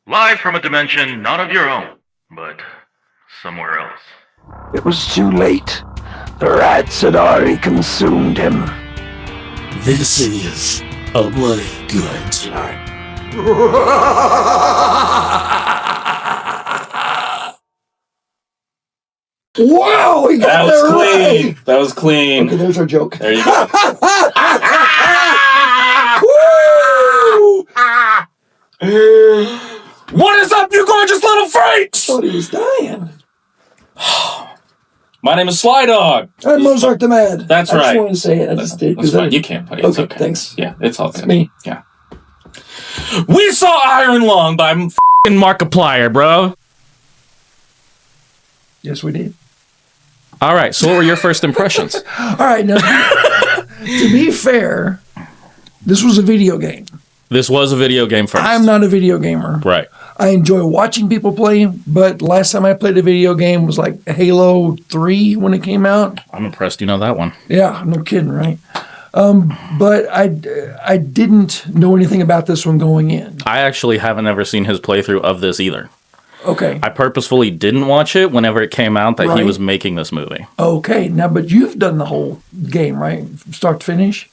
Live from a dimension not of your own, but somewhere else. It was too late. The rats had already consumed him. This is a bloody good time. Wow, we got That was clean. right. That was clean. Okay, there's our joke. There you go. Woo! What is up, you gorgeous little freaks? Thought he was dying. My name is Sly Dog. I'm Mozart the Mad. That's I right. just wanted to say it. I just did. That's 'cause fine. You can't, buddy. It's okay. Thanks. Yeah, it's all good. It's me. Yeah. We saw Iron Lung by f***ing Markiplier, bro. Yes, we did. All right. So, what were your first impressions? All right, now, to be fair, this was a video game. This was a video game first. I'm not a video gamer. Right. I enjoy watching people play, but last time I played a video game was like Halo 3 when it came out. I'm impressed you know that one. Yeah, no kidding, right? But I didn't know anything about this one going in. I actually haven't ever seen his playthrough of this either. Okay. I purposefully didn't watch it whenever it came out that he Right. was making this movie. Okay. Now, but you've done the whole game, right? From start to finish?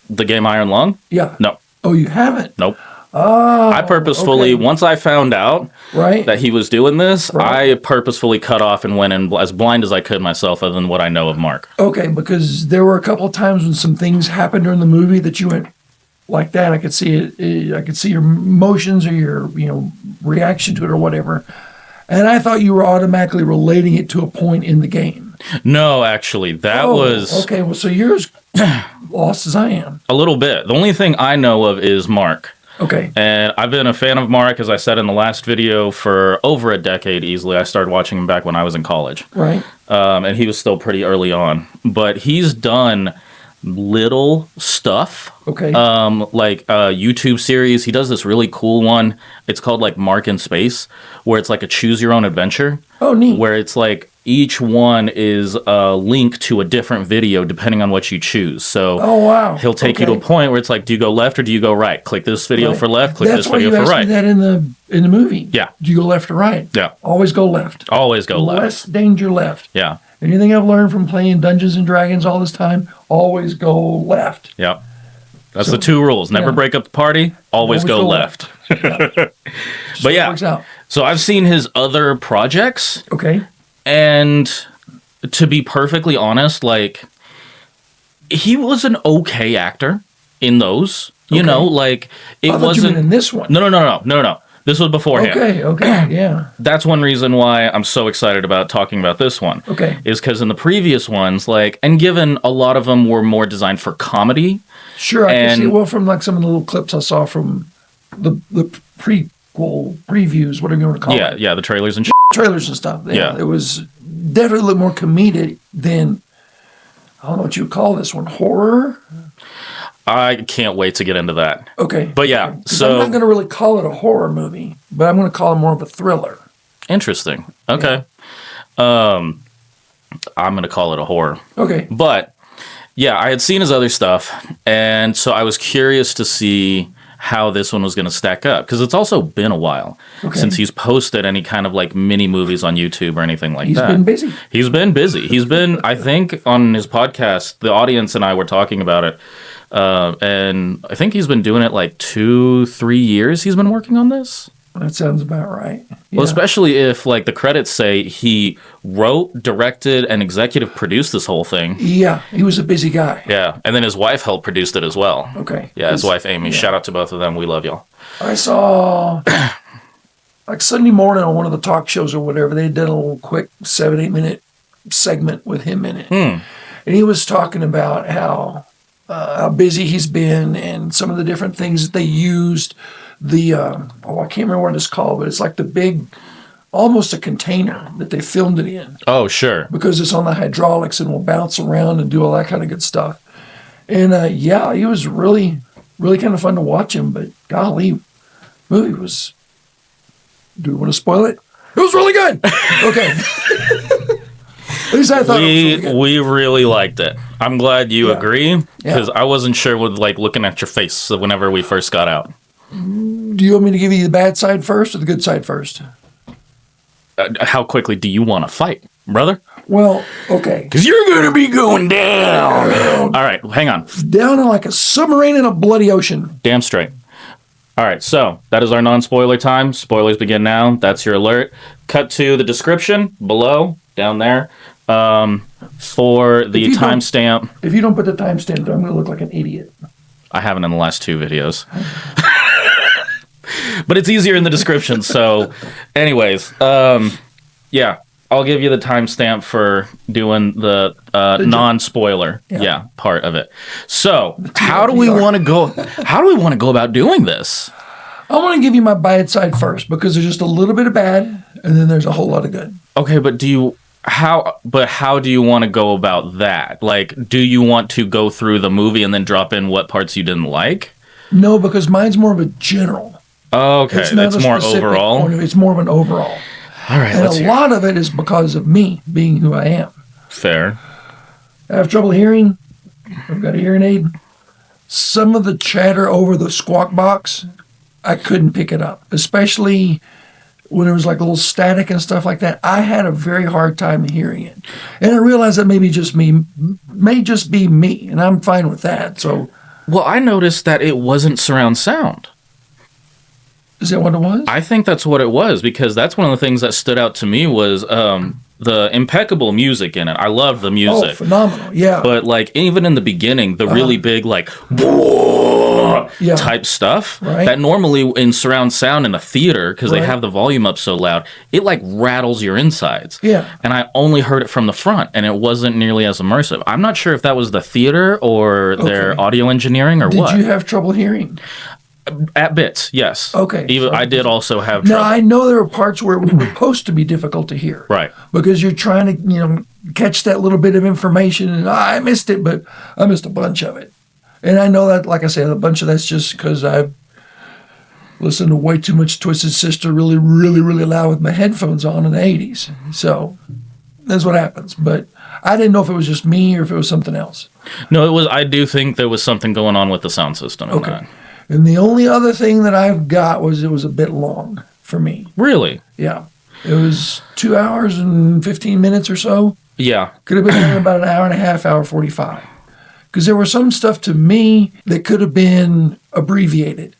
The game Iron Lung? Yeah. No. Oh, you haven't? Nope. Oh. I purposefully, okay. once I found out Right. that he was doing this, Right. I purposefully cut off and went in as blind as I could myself other than what I know of Mark. Okay, because there were a couple of times when some things happened during the movie that you went like that. I could see it. I could see your emotions or your reaction to it or whatever. And I thought you were automatically relating it to a point in the game. No, actually, that was okay. Well, so you're as lost as I am. a little bit. The only thing I know of is Mark. Okay. And I've been a fan of Mark, as I said in the last video, for over a decade easily. I started watching him back when I was in college. Right. And he was still pretty early on. But he's done little stuff. Okay. Like a YouTube series. He does this really cool one. It's called like Mark in Space, where it's like a choose your own adventure. Oh, neat. Where it's like each one is a link to a different video depending on what you choose. So Oh, wow. he'll take you to a point where it's like, do you go left or do you go right? Click this video Right. for left, click That's this why video you for asked right. me that in the movie. Yeah. Do you go left or right? Yeah. Always go left. Always go left. Less danger left. Yeah. Anything I've learned from playing Dungeons and Dragons all this time, always go left. Yeah. That's So, the two rules. Never yeah. break up the party. Always go left. But yeah. Works out. So I've seen his other projects, Okay. and to be perfectly honest, like, he was an okay actor in those. You Okay. know, like, it I thought you wasn't. meant in this one. No. This was beforehand. Okay, yeah. That's one reason why I'm so excited about talking about this one. Okay. Is because in the previous ones, like, and given a lot of them were more designed for comedy. Sure, I can see. And- Well, from like some of the little clips I saw from the prequel previews, whatever you want to call it. Yeah, the trailers and Trailers and stuff. Yeah. It was definitely a little more comedic than, I don't know what you would call this one, horror? I can't wait to get into that. Okay. But yeah, 'Cause so I'm not going to really call it a horror movie, but I'm going to call it more of a thriller. interesting. Okay. I'm going to call it a horror. Okay. But yeah, I had seen his other stuff, and so I was curious to see how this one was going to stack up, because it's also been a while since he's posted any kind of like mini movies on YouTube or anything like He's that. been busy. He's been busy. He's been, I think, on his podcast, the audience and I were talking about it, and I think he's been doing it like 2-3 years he's been working on this. That sounds about right. Well, Yeah. especially if, like, the credits say he wrote, directed, and executive produced this whole thing. Yeah, he was a busy guy. Yeah, and then his wife helped produce it as well. Okay. Yeah, his wife Amy. Yeah. Shout out to both of them. We love y'all. I saw like Sunday morning on one of the talk shows or whatever, they did a little quick 7-8 minute segment with him in it. And he was talking about how busy he's been and some of the different things that they used. I can't remember what it's called, but it's like the big, almost a container that they filmed it in, Oh, sure. because it's on the hydraulics and will bounce around and do all that kind of good stuff. And yeah, he was really, really kind of fun to watch him. But golly, movie was. Do we want to spoil it? It was really good. Okay. At least I thought it was really good. We really liked it. I'm glad you Yeah. agree, because Yeah. I wasn't sure with, like, looking at your face whenever we first got out. Do you want me to give you the bad side first or the good side first? How quickly do you want to fight, brother? Well, okay. Because you're going to be going down. All right, hang on. Down in like a submarine in a bloody ocean. Damn straight. All right, so that is our non-spoiler time. Spoilers begin now. That's your alert. Cut to the description below, down there, for the timestamp. If you don't put the timestamp, I'm going to look like an idiot. I haven't in the last 2 videos. But it's easier in the description. So, anyways, yeah, I'll give you the timestamp for doing the non-spoiler, part of it. So, how do we want to go? How do we want to go about doing this? I want to give you my bad side first because there's just a little bit of bad, and then there's a whole lot of good. Okay, but how do you want to go about that? Like, do you want to go through the movie and then drop in what parts you didn't like? No, because mine's more of a general. Okay, it's more overall. It's more of an overall. All right, and a lot of it is because of me being who I am. Fair. I have trouble hearing. I've got a hearing aid. Some of the chatter over the squawk box, I couldn't pick it up, especially when there was like a little static and stuff like that. I had a very hard time hearing it. And I realized that may just be me, and I'm fine with that. So, well, I noticed that it wasn't surround sound. Is that what it was? I think that's what it was, because that's one of the things that stood out to me was the impeccable music in it. I loved the music. Oh, phenomenal. Yeah. But like even in the beginning, the really big like type stuff that normally in surround sound in a theater, because they have the volume up so loud, it like rattles your insides. Yeah. And I only heard it from the front, and it wasn't nearly as immersive. I'm not sure if that was the theater or their audio engineering or what. Did you have trouble hearing? At bits, yes. Okay. Even I did also have trouble. Now, I know there were parts where it was supposed to be difficult to hear. Right. Because you're trying to, catch that little bit of information, and I missed it, but I missed a bunch of it. And I know that, like I said, a bunch of that's just because I've listened to way too much Twisted Sister really, really, really loud with my headphones on in the 80s. So that's what happens. But I didn't know if it was just me or if it was something else. No, it was. I do think there was something going on with the sound system. Okay. And the only other thing that I've got was it was a bit long for me. Really? Yeah. It was 2 hours and 15 minutes or so. Yeah. Could have been about an hour and a half, hour 45. Because there was some stuff to me that could have been abbreviated.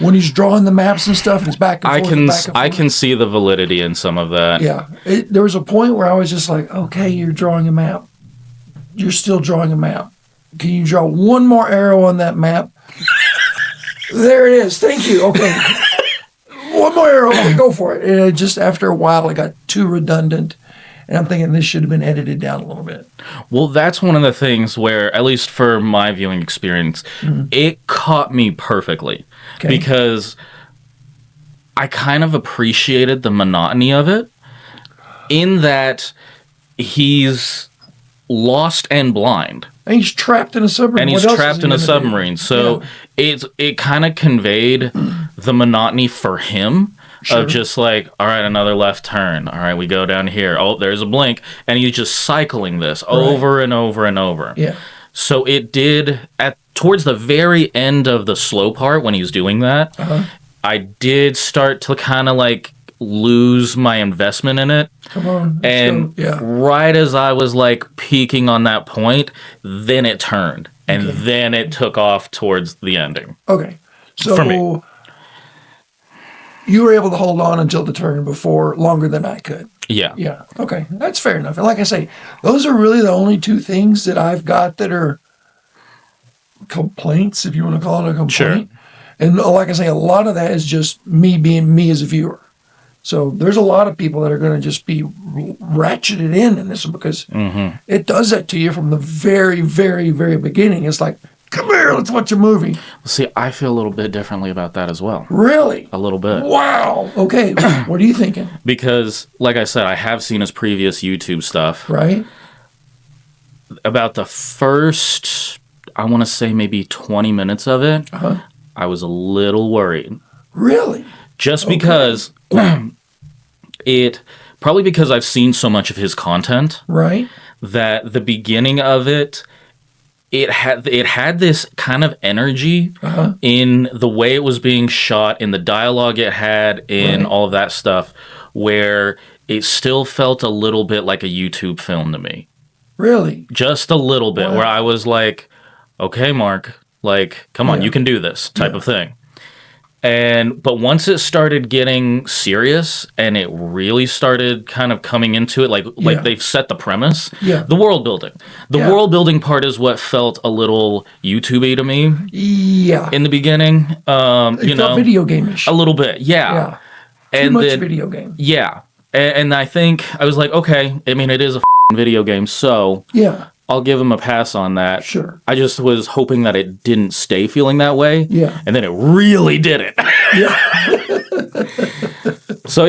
When he's drawing the maps and stuff, it's back and forth. I can see the validity in some of that. Yeah. There was a point where I was just like, okay, you're drawing a map. You're still drawing a map. Can you draw one more arrow on that map? There it is. Thank you. Okay. One more arrow. Okay, go for it. And just after a while, it got too redundant. And I'm thinking this should have been edited down a little bit. Well, that's one of the things where, at least for my viewing experience, it caught me perfectly. Okay. Because I kind of appreciated the monotony of it, in that he's lost and blind. And he's trapped in a submarine. So it kind of conveyed the monotony for him of just like, all right, another left turn. All right, we go down here. Oh, there's a blink. And he's just cycling this over and over and over. Yeah. So it did, towards the very end of the slow part when he's doing that, I did start to kind of like lose my investment in it. Come on. And right as I was like peaking on that point, then it turned. And then it took off towards the ending. Okay. So for me, you were able to hold on until the turn before longer than I could. Yeah. Yeah. Okay. That's fair enough. And like I say, those are really the only two things that I've got that are complaints, if you want to call it a complaint. Sure. And like I say, a lot of that is just me being me as a viewer. So there's a lot of people that are going to just be ratcheted in this because it does that to you from the very, very, very beginning. It's like, come here, let's watch a movie. See, I feel a little bit differently about that as well. Really? A little bit. Wow. Okay. What are you thinking? Because, like I said, I have seen his previous YouTube stuff. Right. About the first, I want to say maybe 20 minutes of it, I was a little worried. Really? Just because probably because I've seen so much of his content. Right. That the beginning of it, it had this kind of energy in the way it was being shot, in the dialogue it had, in all of that stuff, where it still felt a little bit like a YouTube film to me. Really? Just a little bit, where I was like, okay, Mark, like, come on, you can do this type of thing. But once it started getting serious and it really started kind of coming into it, like they've set the premise, the world building. The world building part is what felt a little YouTube-y to me. Yeah. In the beginning, It felt video game-ish. a little bit, yeah. Too much video game. Yeah, and I think I was like, okay, I mean, it is a video game, so Yeah. I'll give him a pass on that. Sure. I just was hoping that it didn't stay feeling that way. Yeah. And then it really did it. So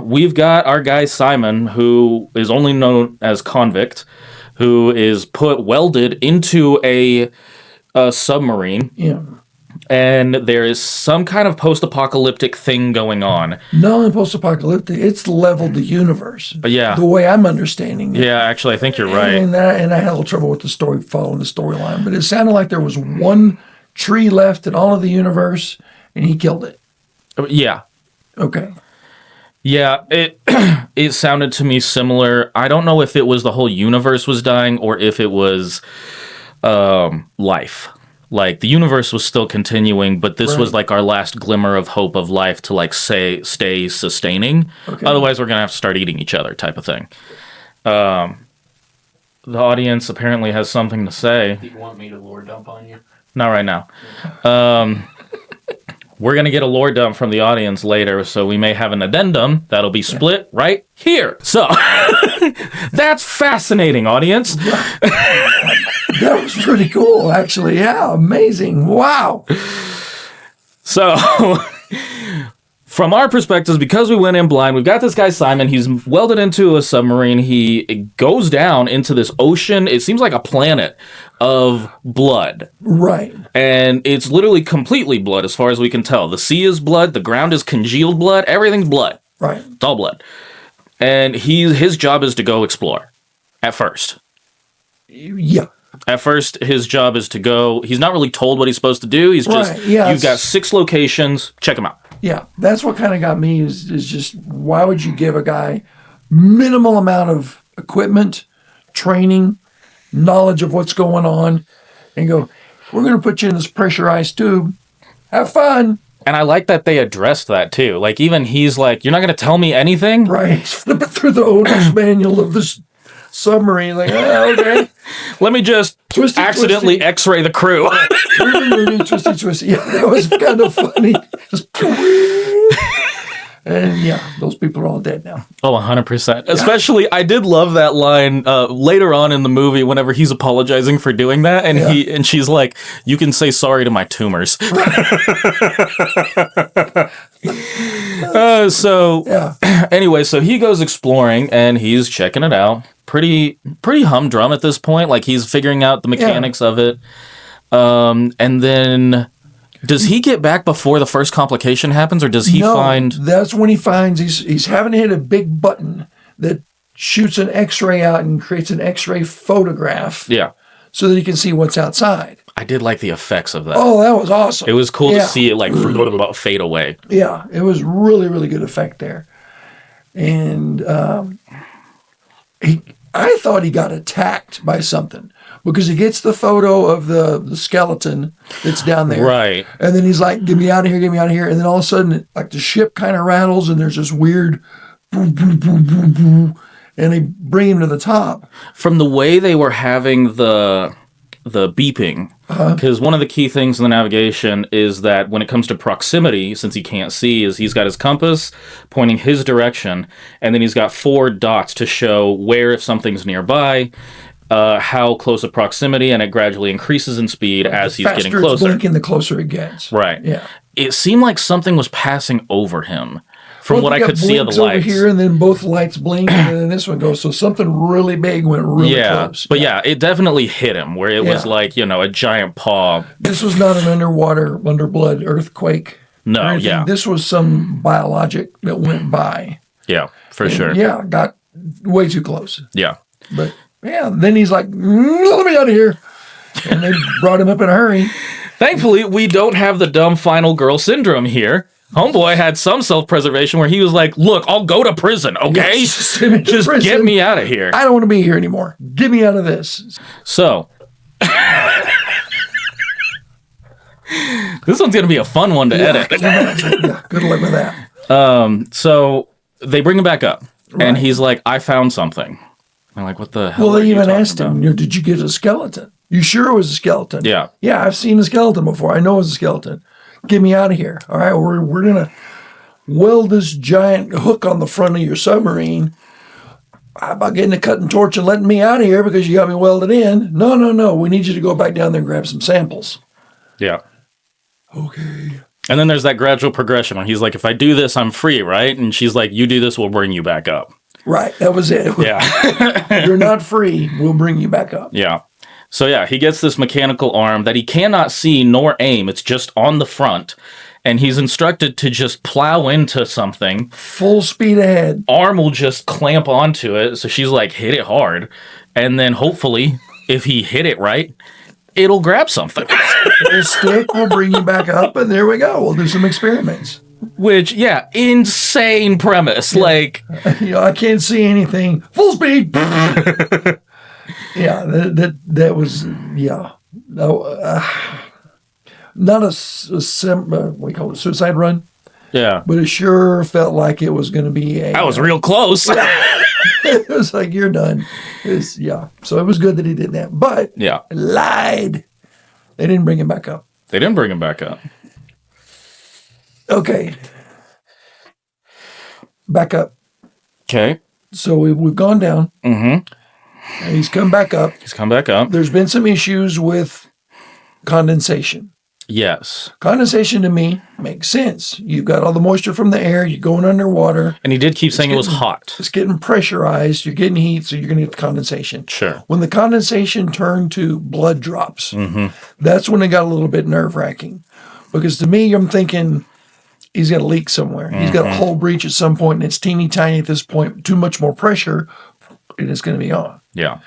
we've got our guy Simon, who is only known as Convict, who is welded into a submarine. Yeah. And there is some kind of post-apocalyptic thing going on. Not only post-apocalyptic, it's leveled the universe. Yeah. The way I'm understanding it. Yeah, actually, I think you're right. And I had a little trouble with the story, following the storyline. But it sounded like there was one tree left in all of the universe, and he killed it. Yeah. Okay. Yeah, it sounded to me similar. I don't know if it was the whole universe was dying or if it was life. Like, the universe was still continuing, but this was like our last glimmer of hope of life to like stay sustaining. Okay. Otherwise, we're gonna have to start eating each other, type of thing. The audience apparently has something to say. Do you want me to lore dump on you? Not right now. We're going to get a lore dump from the audience later, so we may have an addendum that'll be split right here. So, that's fascinating, audience. That was pretty cool, actually. Yeah, amazing. Wow. So, from our perspectives, because we went in blind, we've got this guy Simon. He's welded into a submarine. He goes down into this ocean. It seems like a planet of blood. Right. And it's literally completely blood as far as we can tell. The sea is blood. The ground is congealed blood. Everything's blood. Right. It's all blood. And his job is to go explore at first. Yeah. At first, his job is to go. He's not really told what he's supposed to do. He's just, you've got 6 locations. Check them out. Yeah, that's what kind of got me is just why would you give a guy minimal amount of equipment, training, knowledge of what's going on, and go, we're going to put you in this pressurized tube. Have fun. And I like that they addressed that too. Like, even he's like, you're not going to tell me anything? Right. Flip it through the owner's manual of this submarine. Like, oh, okay. Let me just accidentally X-ray the crew. Twisty. Yeah, that was kind of funny. Just, and yeah, those people are all dead now. Oh, 100%. Yeah. Especially, I did love that line later on in the movie whenever he's apologizing for doing that, and and she's like, "You can say sorry to my tumors." Anyway, so he goes exploring and he's checking it out. Pretty humdrum at this point. Like, he's figuring out the mechanics of it. And then, does he get back before the first complication happens, or does he find? That's when he finds he's having to hit a big button that shoots an X-ray out and creates an X-ray photograph. Yeah. So that he can see what's outside. I did like the effects of that. Oh, that was awesome. It was cool to see it like fade away. Yeah, it was really, really good effect there. And I thought he got attacked by something because he gets the photo of the skeleton that's down there. Right. And then he's like, get me out of here. And then all of a sudden, like, the ship kind of rattles and there's this weird boom, boom, boom, boom, boom. And they bring him to the top. From the way they were having the beeping, because one of the key things in the navigation is that when it comes to proximity, since he can't see, is he's got his compass pointing his direction, and then he's got 4 dots to show where if something's nearby, how close a proximity, and it gradually increases in speed as he's getting closer. It's blinking, the closer it gets. Right. Yeah. It seemed like something was passing over him. From what I could see of the lights. Over here, and then both lights blink, and then this one goes. So something really big went really close. But it definitely hit him, where it was like, a giant paw. This was not an underblood earthquake. No, yeah. This was some biologic that went by. Yeah, for sure. Yeah, got way too close. Yeah. But Yeah. Then he's like, let me out of here. And they brought him up in a hurry. Thankfully, we don't have the dumb final girl syndrome here. Homeboy had some self-preservation where he was like, look, I'll go to prison, okay? Just send me to Just prison. get me out of here. I don't want to be here anymore. Get me out of this. So, this one's going to be a fun one to edit. Yeah, good luck with that. So, they bring him back up, and Right. he's like, I found something. I'm like, what the hell Well, are they you even talking asked about? him, did you get a skeleton? You sure it was a skeleton? Yeah. Yeah, I've seen a skeleton before. I know it was a skeleton. Get me out of here. All right, we're going to weld this giant hook on the front of your submarine. How about getting a cutting torch and letting me out of here because you got me welded in? No. We need you to go back down there and grab some samples. Yeah. Okay. And then there's that gradual progression where he's like, if I do this, I'm free, right? And she's like, you do this, we'll bring you back up. Right, that was it. Yeah. You're not free. We'll bring you back up. Yeah. So yeah, he gets this mechanical arm that he cannot see nor aim. It's just on the front. And he's instructed to just plow into something. Full speed ahead. Arm will just clamp onto it. So she's like, hit it hard. And then hopefully, if he hit it right, it'll grab something. It'll stick. We'll bring you back up, and there we go. We'll do some experiments. Which, yeah, insane premise. Like, I can't see anything. Full speed. Yeah, that was no, not what do you call it, suicide run, yeah. but it sure felt like it was going to be a. That was real close. It was like you're done. So it was good that he did that, but Yeah. lied. They didn't bring him back up. They didn't bring him back up. Okay, back up. Okay. So we've gone down. Mm-hmm. And he's come back up. He's come back up. There's been some issues with condensation. Yes. Condensation to me makes sense. You've got all the moisture from the air. You're going underwater. And he did keep saying it was hot. It's getting pressurized. You're getting heat, so you're going to get condensation. Sure. When the condensation turned to blood drops, Mm-hmm. that's when it got a little bit nerve-wracking. Because to me, I'm thinking he's got a leak somewhere. He's got a Mm-hmm. hole breach at some point, and it's teeny tiny at this point. Too much more pressure, and it's going to be on. Yeah.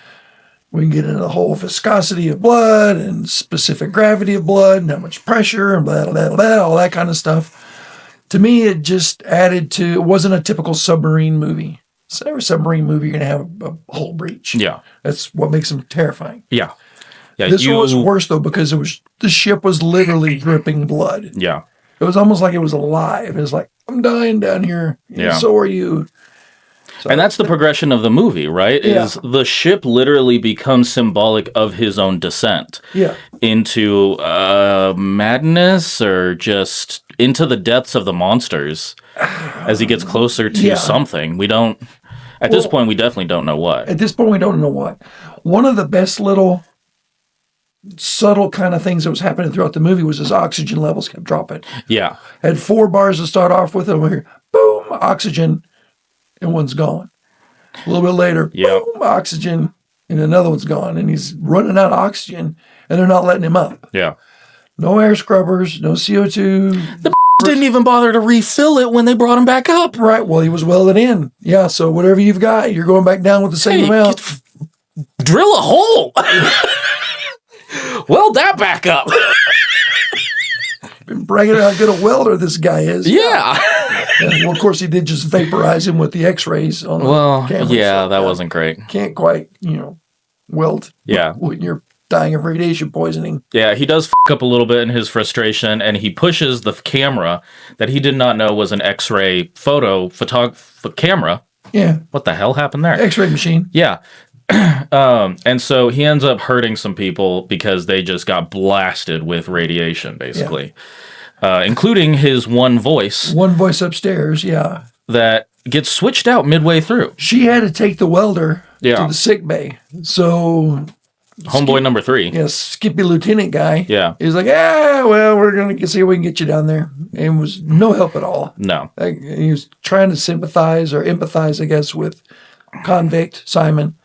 We can get into the whole viscosity of blood and specific gravity of blood and how much pressure and blah, blah, blah, all that kind of stuff. To me, it just added to, it wasn't a typical submarine movie. So every submarine movie, you're going to have a hull breach. Yeah. That's what makes them terrifying. Yeah. Yeah. This one was worse, though, because the ship was literally dripping blood. Yeah. It was almost like it was alive. It was like, I'm dying down here. Yeah. So are you. So And that's the progression of the movie, right? Yeah. Is the ship literally becomes symbolic of his own descent yeah. into madness or just into the depths of the monsters as he gets closer to Yeah. something. We don't, at this point, we definitely don't know what. At this point, we don't know what. One of the best little subtle kind of things that was happening throughout the movie was his oxygen levels kept dropping. Yeah. Had 4 bars to start off with, and we hear, boom, oxygen, and one's gone. A little bit later, Yep. boom, oxygen, and another one's gone. And he's running out of oxygen, and they're not letting him up. Yeah. No air scrubbers, no CO2. Didn't even bother to refill it when they brought him back up. Right, well, he was welded in. Yeah, so whatever you've got, you're going back down with the same Hey, amount. drill a hole. Weld that back up. Been bragging about how good a welder this guy is. Yeah. And, well, of course, he did just vaporize him with the X-rays on Well, the camera. yeah, so, that wasn't great. Can't quite, weld. Yeah. When you're dying of radiation poisoning. Yeah, he does up a little bit in his frustration, and he pushes the camera that he did not know was an X-ray camera. Yeah, What the hell happened there? X-ray machine. Yeah. And so he ends up hurting some people because they just got blasted with radiation, basically, including his one voice One voice upstairs. Yeah, that gets switched out midway through. she had to take the welder Yeah. to the sick bay. So Homeboy number 3. Skippy Lieutenant guy. Yeah. He's like, well, we're gonna see if we can get you down there, and was no help at all. No. Like, he was trying to sympathize or empathize, I guess, with convict Simon.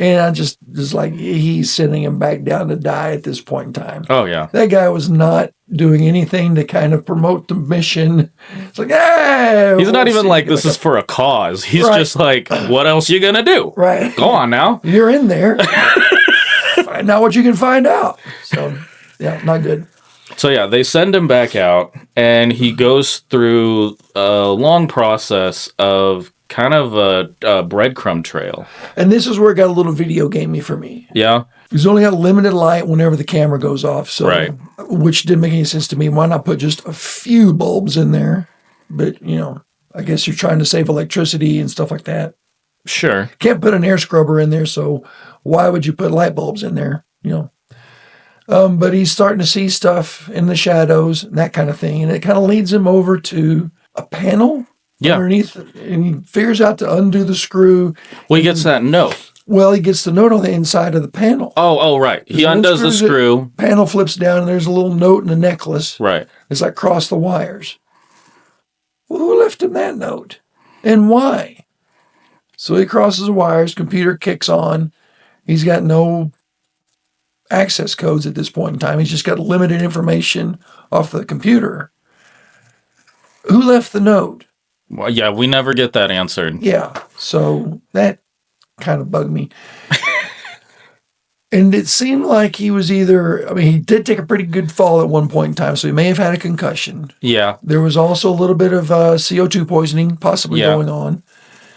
And I just like, he's sending him back down to die at this point in time. Oh, yeah. That guy was not doing anything to kind of promote the mission. It's like, hey, He's not even like, this is for a cause. He's Right. just like, what else you gonna do? right. Go on now. You're in there. Find out what you can find out. So, yeah, not good. So yeah, they send him back out, and he goes through a long process of kind of a breadcrumb trail. And this is where it got a little video gamey for me. Yeah. He's only got limited light whenever the camera goes off. So, Right. which didn't make any sense to me. Why not put just a few bulbs in there? But, I guess you're trying to save electricity and stuff like that. Sure. Can't put an air scrubber in there, so why would you put light bulbs in there? But he's starting to see stuff in the shadows and that kind of thing, and it kind of leads him over to a panel Yeah. underneath, and he figures out to undo the screw. Well, he gets that note. Well, he gets the note on the inside of the panel. Oh, right. He undoes the unscrews it. screw. Panel flips down, and there's a little note in the necklace. Right. It's like cross the wires. Well, who left him that note? And why? So he crosses the wires, computer kicks on. He's got no access codes at this point in time. He's just got limited information off the computer. Who left the note? Well, yeah, we never get that answered. Yeah. So that kind of bugged me. And it seemed like he was he did take a pretty good fall at one point in time, so he may have had a concussion. Yeah. There was also a little bit of CO2 poisoning possibly Yeah. going on.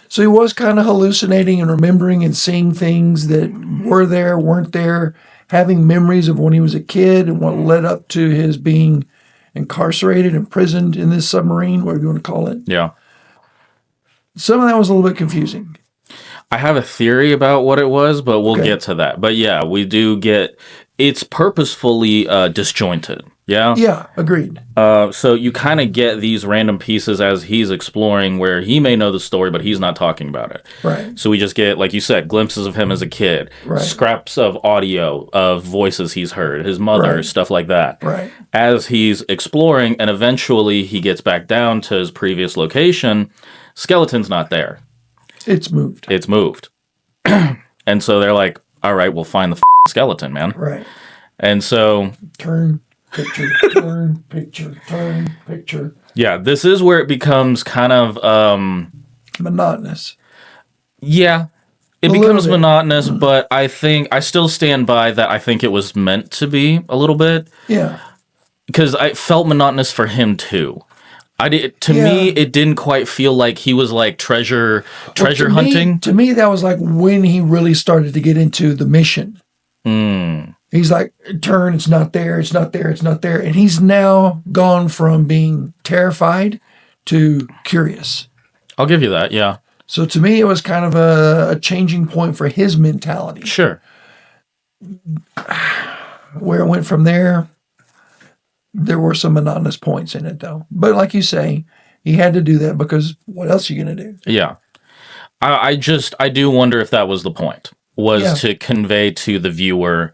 So he was kind of hallucinating and remembering and seeing things that were there, weren't there, having memories of when he was a kid and what led up to his being incarcerated, imprisoned in this submarine, whatever you want to call it. Yeah. Some of that was a little bit confusing. I have a theory about what it was, but we'll Okay. get to that. But yeah, we do get it's purposefully disjointed. Yeah. Yeah, agreed. So you kind of get these random pieces as he's exploring where he may know the story, but he's not talking about it. Right. So we just get, like you said, glimpses of him as a kid, Right. scraps of audio of voices he's heard, his mother, Right. stuff like that. Right. As he's exploring, and eventually he gets back down to his previous location, skeleton's not there. It's moved. It's moved. And so they're like, all right, we'll find the skeleton, man. Right. And so, Turn, picture, turn, picture, turn, picture. yeah, this is where it becomes kind of, Monotonous. yeah, it little becomes bit. monotonous, but I still stand by that. I think it was meant to be a little bit Yeah. because I felt monotonous for him too. To me, Yeah. it didn't quite feel like he was like treasure To hunting. to me, that was like when he really started to get into the mission. He's like, turn, it's not there, it's not there, it's not there. And he's now gone from being terrified to curious. I'll give you that. Yeah, So to me, it was kind of a changing point for his mentality. sure. Where it went from there, there were some monotonous points in it, though. But like you say, he had to do that because what else are you going to do? Yeah. I do wonder if that was the point, was Yeah. to convey to the viewer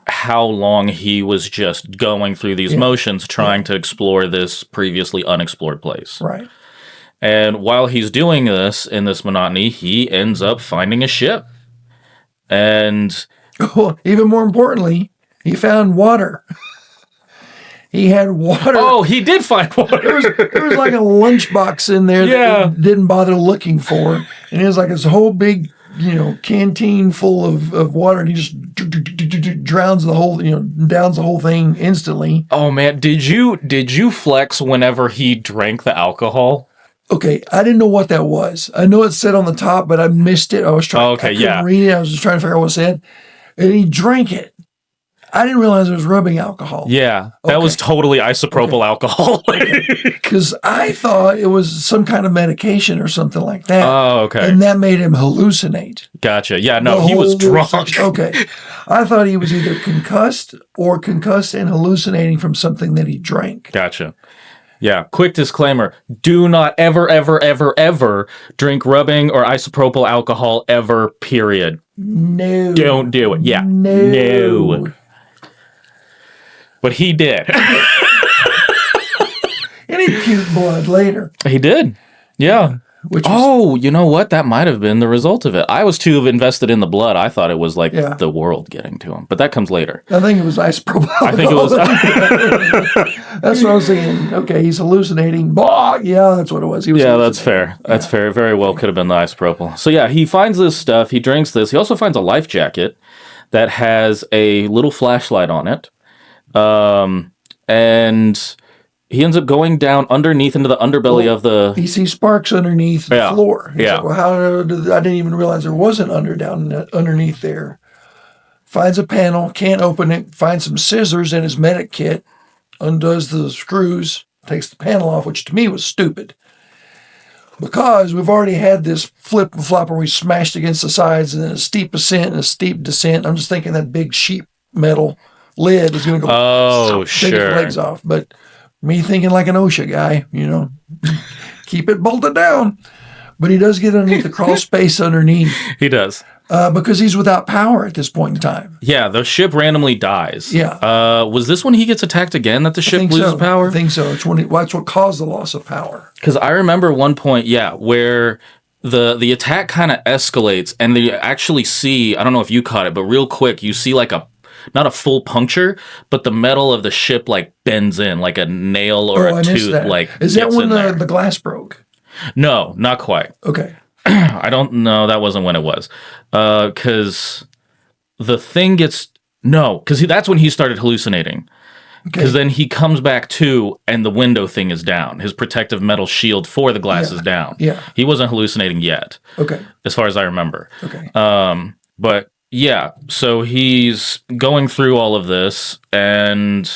how long he was just going through these motions trying to explore this previously unexplored place. Right. And while he's doing this in this monotony, he ends up finding a ship. And Well, even more importantly, he found water. He had water. oh, he did find water. There was like a lunchbox in there Yeah. that he didn't bother looking for. And it was like this whole big, canteen full of water. And he just drowns the whole, downs the whole thing instantly. Oh man, did you flex whenever he drank the alcohol? Okay, I didn't know what that was. I know it said on the top, but I missed it. I was trying. Oh, okay, I couldn't yeah. read it. I was just trying to figure out what it said. And he drank it. I didn't realize it was rubbing alcohol. Yeah, that was totally isopropyl alcohol. Because I thought it was some kind of medication or something like that. Oh, okay. And that made him hallucinate. Gotcha. Yeah, no, The he was whole drunk. section. Okay. I thought he was either concussed and hallucinating from something that he drank. Gotcha. Yeah. Quick disclaimer: do not ever, ever, ever, ever drink rubbing or isopropyl alcohol ever. Period. No. Don't do it. Yeah. No. But he did. And he puked blood later. He did. Yeah. which was, Oh, you know what? That might have been the result of it. I was too invested in the blood. I thought it was like Yeah. the world getting to him, but that comes later. I think it was isopropyl. I think it was. That's what I was thinking. Okay, he's hallucinating. Bah! Yeah, that's what it was. He was Yeah, that's hallucinating. fair. That's fair. Very well could have been the isopropyl. So yeah, he finds this stuff. He drinks this. He also finds a life jacket that has a little flashlight on it, and he ends up going down underneath into the underbelly of the. He sees sparks underneath the Yeah. floor. He's Yeah. like, well, how did I didn't even realize there wasn't underneath there. Finds a panel, can't open it. Finds some scissors in his medic kit. Undoes the screws, takes the panel off, which to me was stupid. Because we've already had this flip and flop where we smashed against the sides and then a steep ascent and a steep descent. I'm just thinking that big sheet metal lid is going to go Oh, take his sure. legs off. But me thinking like an OSHA guy, keep it bolted down. But he does get underneath the crawl space underneath He does. because he's without power at this point in time. Yeah, the ship randomly dies. Yeah. Was this when he gets attacked again that the I ship think loses so. power? I think so. That's what caused the loss of power. Because I remember one point, yeah, where the attack kind of escalates, and they actually see, I don't know if you caught it, but real quick, you see like not a full puncture, but the metal of the ship like bends in, like a nail or I a missed tooth. that. Like Is that gets when in there. the glass broke? No, not quite. Okay. I don't know. That wasn't when it was. Because the thing gets because that's when he started hallucinating. Because then he comes back to, and the window thing is down. His protective metal shield for the glass is down. Yeah. He wasn't hallucinating yet, Okay. as far as I remember. Okay. But yeah, so he's going through all of this, and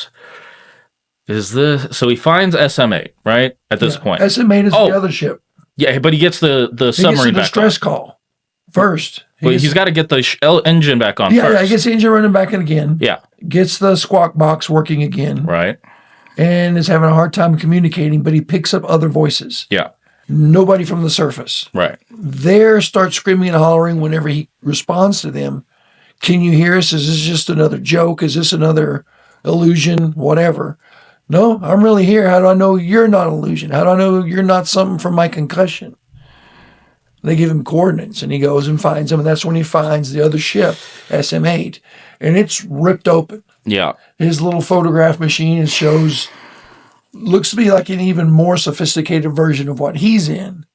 so he finds SM8, right? At this point. SM8 is Oh. the other ship. Yeah, but he gets the He gets submarine a back on. distress call first. Well, he's got to get the engine back on yeah, first. he gets the engine running back in again. Yeah, Gets the squawk box working again. right. And is having a hard time communicating, but he picks up other voices. Yeah, Nobody from the surface. right. There starts screaming and hollering whenever he responds to them. Can you hear us? Is this just another joke? Is this another illusion? Whatever. No, I'm really here. How do I know you're not an illusion? How do I know you're not something from my concussion? They give him coordinates, and he goes and finds them, and that's when he finds the other ship, SM8, and it's ripped open. Yeah, His little photograph machine shows, looks to be like an even more sophisticated version of what he's in.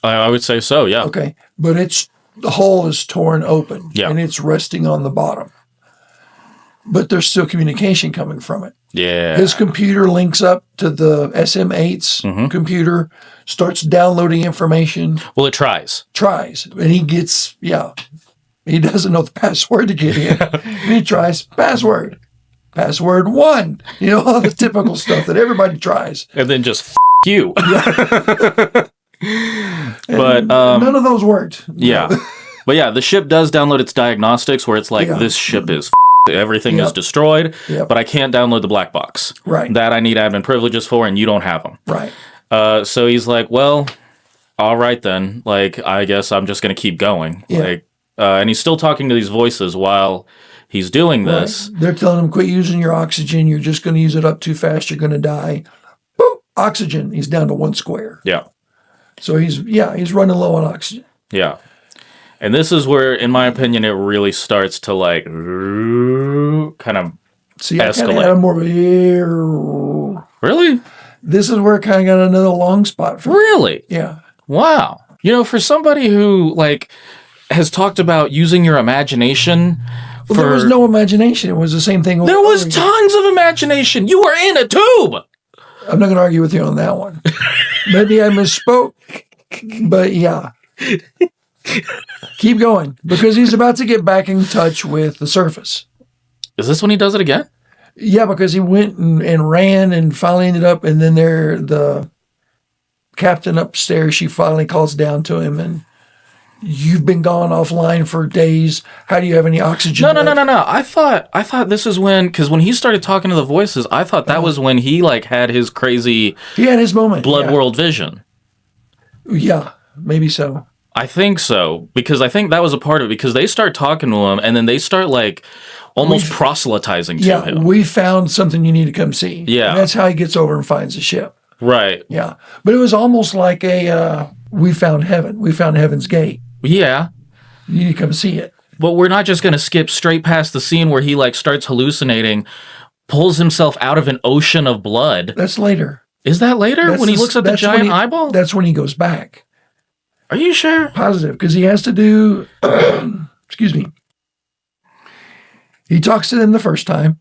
I would say so. Yeah. Okay, but the hull is torn open, Yeah. and it's resting on the bottom. But there's still communication coming from it. Yeah. His computer links up to the SM8's computer, starts downloading information, Well, it tries. tries, and he gets, he doesn't know the password to get in. And he tries password 1, all the typical stuff that everybody tries. And then just you. But None of those worked. yeah. But yeah, the ship does download its diagnostics where it's like, Yeah. this ship is everything is Yep. destroyed, Yep. but I can't download the black box. Right. That I need admin privileges for, and you don't have them. Right. So he's like, well, all right then. Like, I guess I'm just going to keep going. Yeah. Like, and he's still talking to these voices while he's doing this. Right. They're telling him, quit using your oxygen. You're just going to use it up too fast. You're going to die. Boop, oxygen. He's down to 1 square. Yeah. So he's running low on oxygen. Yeah. And this is where, in my opinion, it really starts to like kind of See, I kind of Escalate. had a more of a. really, This is where it kind of got another long spot for me. really, Yeah. wow. For somebody who like has talked about using your imagination. Well, there was no imagination. It was the same thing. over There and was over again. tons of imagination. You were in a tube. I'm not going to argue with you on that one. Maybe I misspoke, but yeah. Keep going, because he's about to get back in touch with the surface. Is this when he does it again? Yeah, because he went and ran and finally ended up, and then the captain upstairs, she finally calls down to him, and you've been gone offline for days. How do you have any oxygen? No. left?" I thought this is because when he started talking to the voices, I thought that was when he like had his crazy He had his moment. blood yeah. world vision. Yeah, maybe so. I think so, because I think that was a part of it, because they start talking to him and then they start like almost proselytizing to Yeah, him. we found something you need to come see. Yeah. And that's how he gets over and finds the ship. Right. Yeah, but it was almost like a we found heaven. We found heaven's gate. Yeah. You need to come see it. But we're not just going to skip straight past the scene where he like starts hallucinating, pulls himself out of an ocean of blood. That's later. Is that later when he looks at the giant eyeball? That's when he goes back. Are you sure? Positive, because he has to do, excuse me. He talks to them the first time,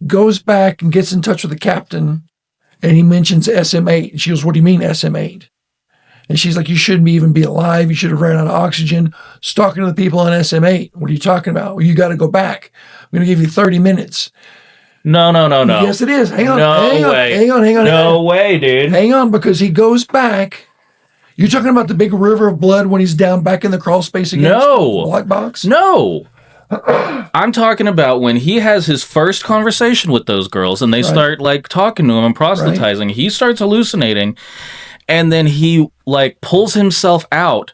goes back and gets in touch with the captain, and he mentions SM8. And she goes, what do you mean SM8? And she's like, you shouldn't even be alive. You should have ran out of oxygen. Just talking to the people on SM8. What are you talking about? Well, you got to go back. I'm going to give you 30 minutes. No. Yes, it is. Hang on. No way. Hang on. No way, dude. Hang on, because he goes back. You're talking about the big river of blood when he's down back in the crawl space again? No. Black box? No. I'm talking about when he has his first conversation with those girls and they start like talking to him and proselytizing. He starts hallucinating and then he like pulls himself out,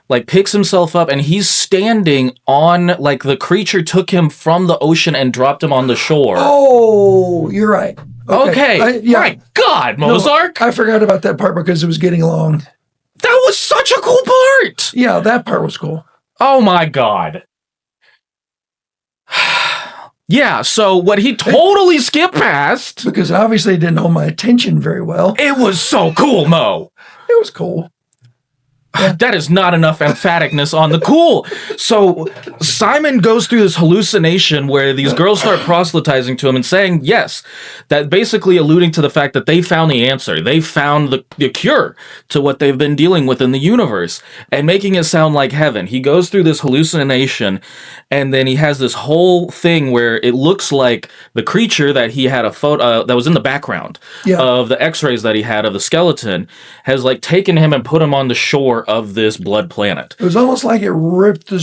like picks himself up and he's standing on like the creature took him from the ocean and dropped him on the shore. Oh, you're right. Okay. My God, Mozart. No, I forgot about that part because it was getting long. That was such a cool part. Yeah, that part was cool. Oh my God. Yeah, so what he totally skipped past. Because obviously it didn't hold my attention very well. It was so cool, Mo. It was cool. That is not enough emphaticness on the cool. So Simon goes through this hallucination where these girls start proselytizing to him and saying, yes, that basically alluding to the fact that they found the answer. They found the cure to what they've been dealing with in the universe and making it sound like heaven. He goes through this hallucination and then he has this whole thing where it looks like the creature that he had a photo that was in the background of the x-rays that he had of the skeleton has like taken him and put him on the shore of this blood planet. It was almost like it ripped the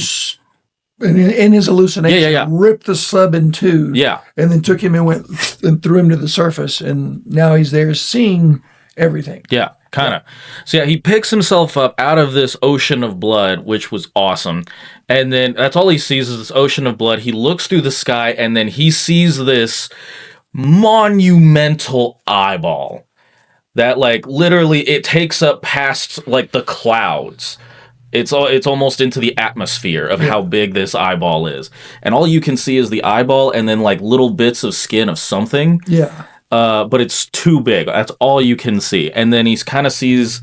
in his hallucination, ripped the sub in two. Yeah. And then took him and went and threw him to the surface. And now he's there seeing everything. Yeah, kind of. So yeah, he picks himself up out of this ocean of blood, which was awesome. And then that's all he sees is this ocean of blood. He looks through the sky and then he sees this monumental eyeball that like literally it takes up past like the clouds. It's almost into the atmosphere of how big this eyeball is. And all you can see is the eyeball and then like little bits of skin of something. Yeah. But it's too big. That's all you can see. And then he kind of sees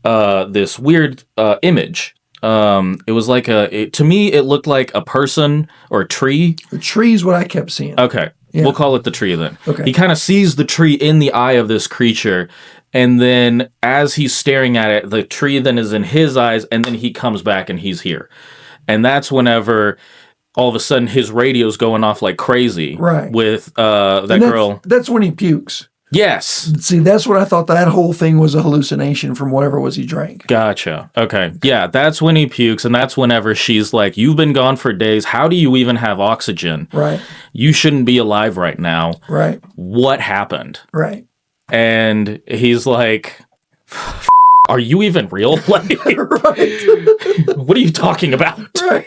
this weird image. It was like to me, it looked like a person or a tree. The tree's what I kept seeing. Okay. Yeah. We'll call it the tree then. Okay. He kind of sees the tree in the eye of this creature. And then as he's staring at it, the tree then is in his eyes. And then he comes back and he's here. And that's whenever all of a sudden his radio's going off like crazy. Right. With that girl. That's when he pukes. Yes. See, that's what I thought that whole thing was a hallucination from whatever was he drank. Gotcha. Okay. Yeah, that's when he pukes, and that's whenever she's like, you've been gone for days. How do you even have oxygen? Right. You shouldn't be alive right now. Right. What happened? Right. And he's like, are you even real? Like, what are you talking about? Right.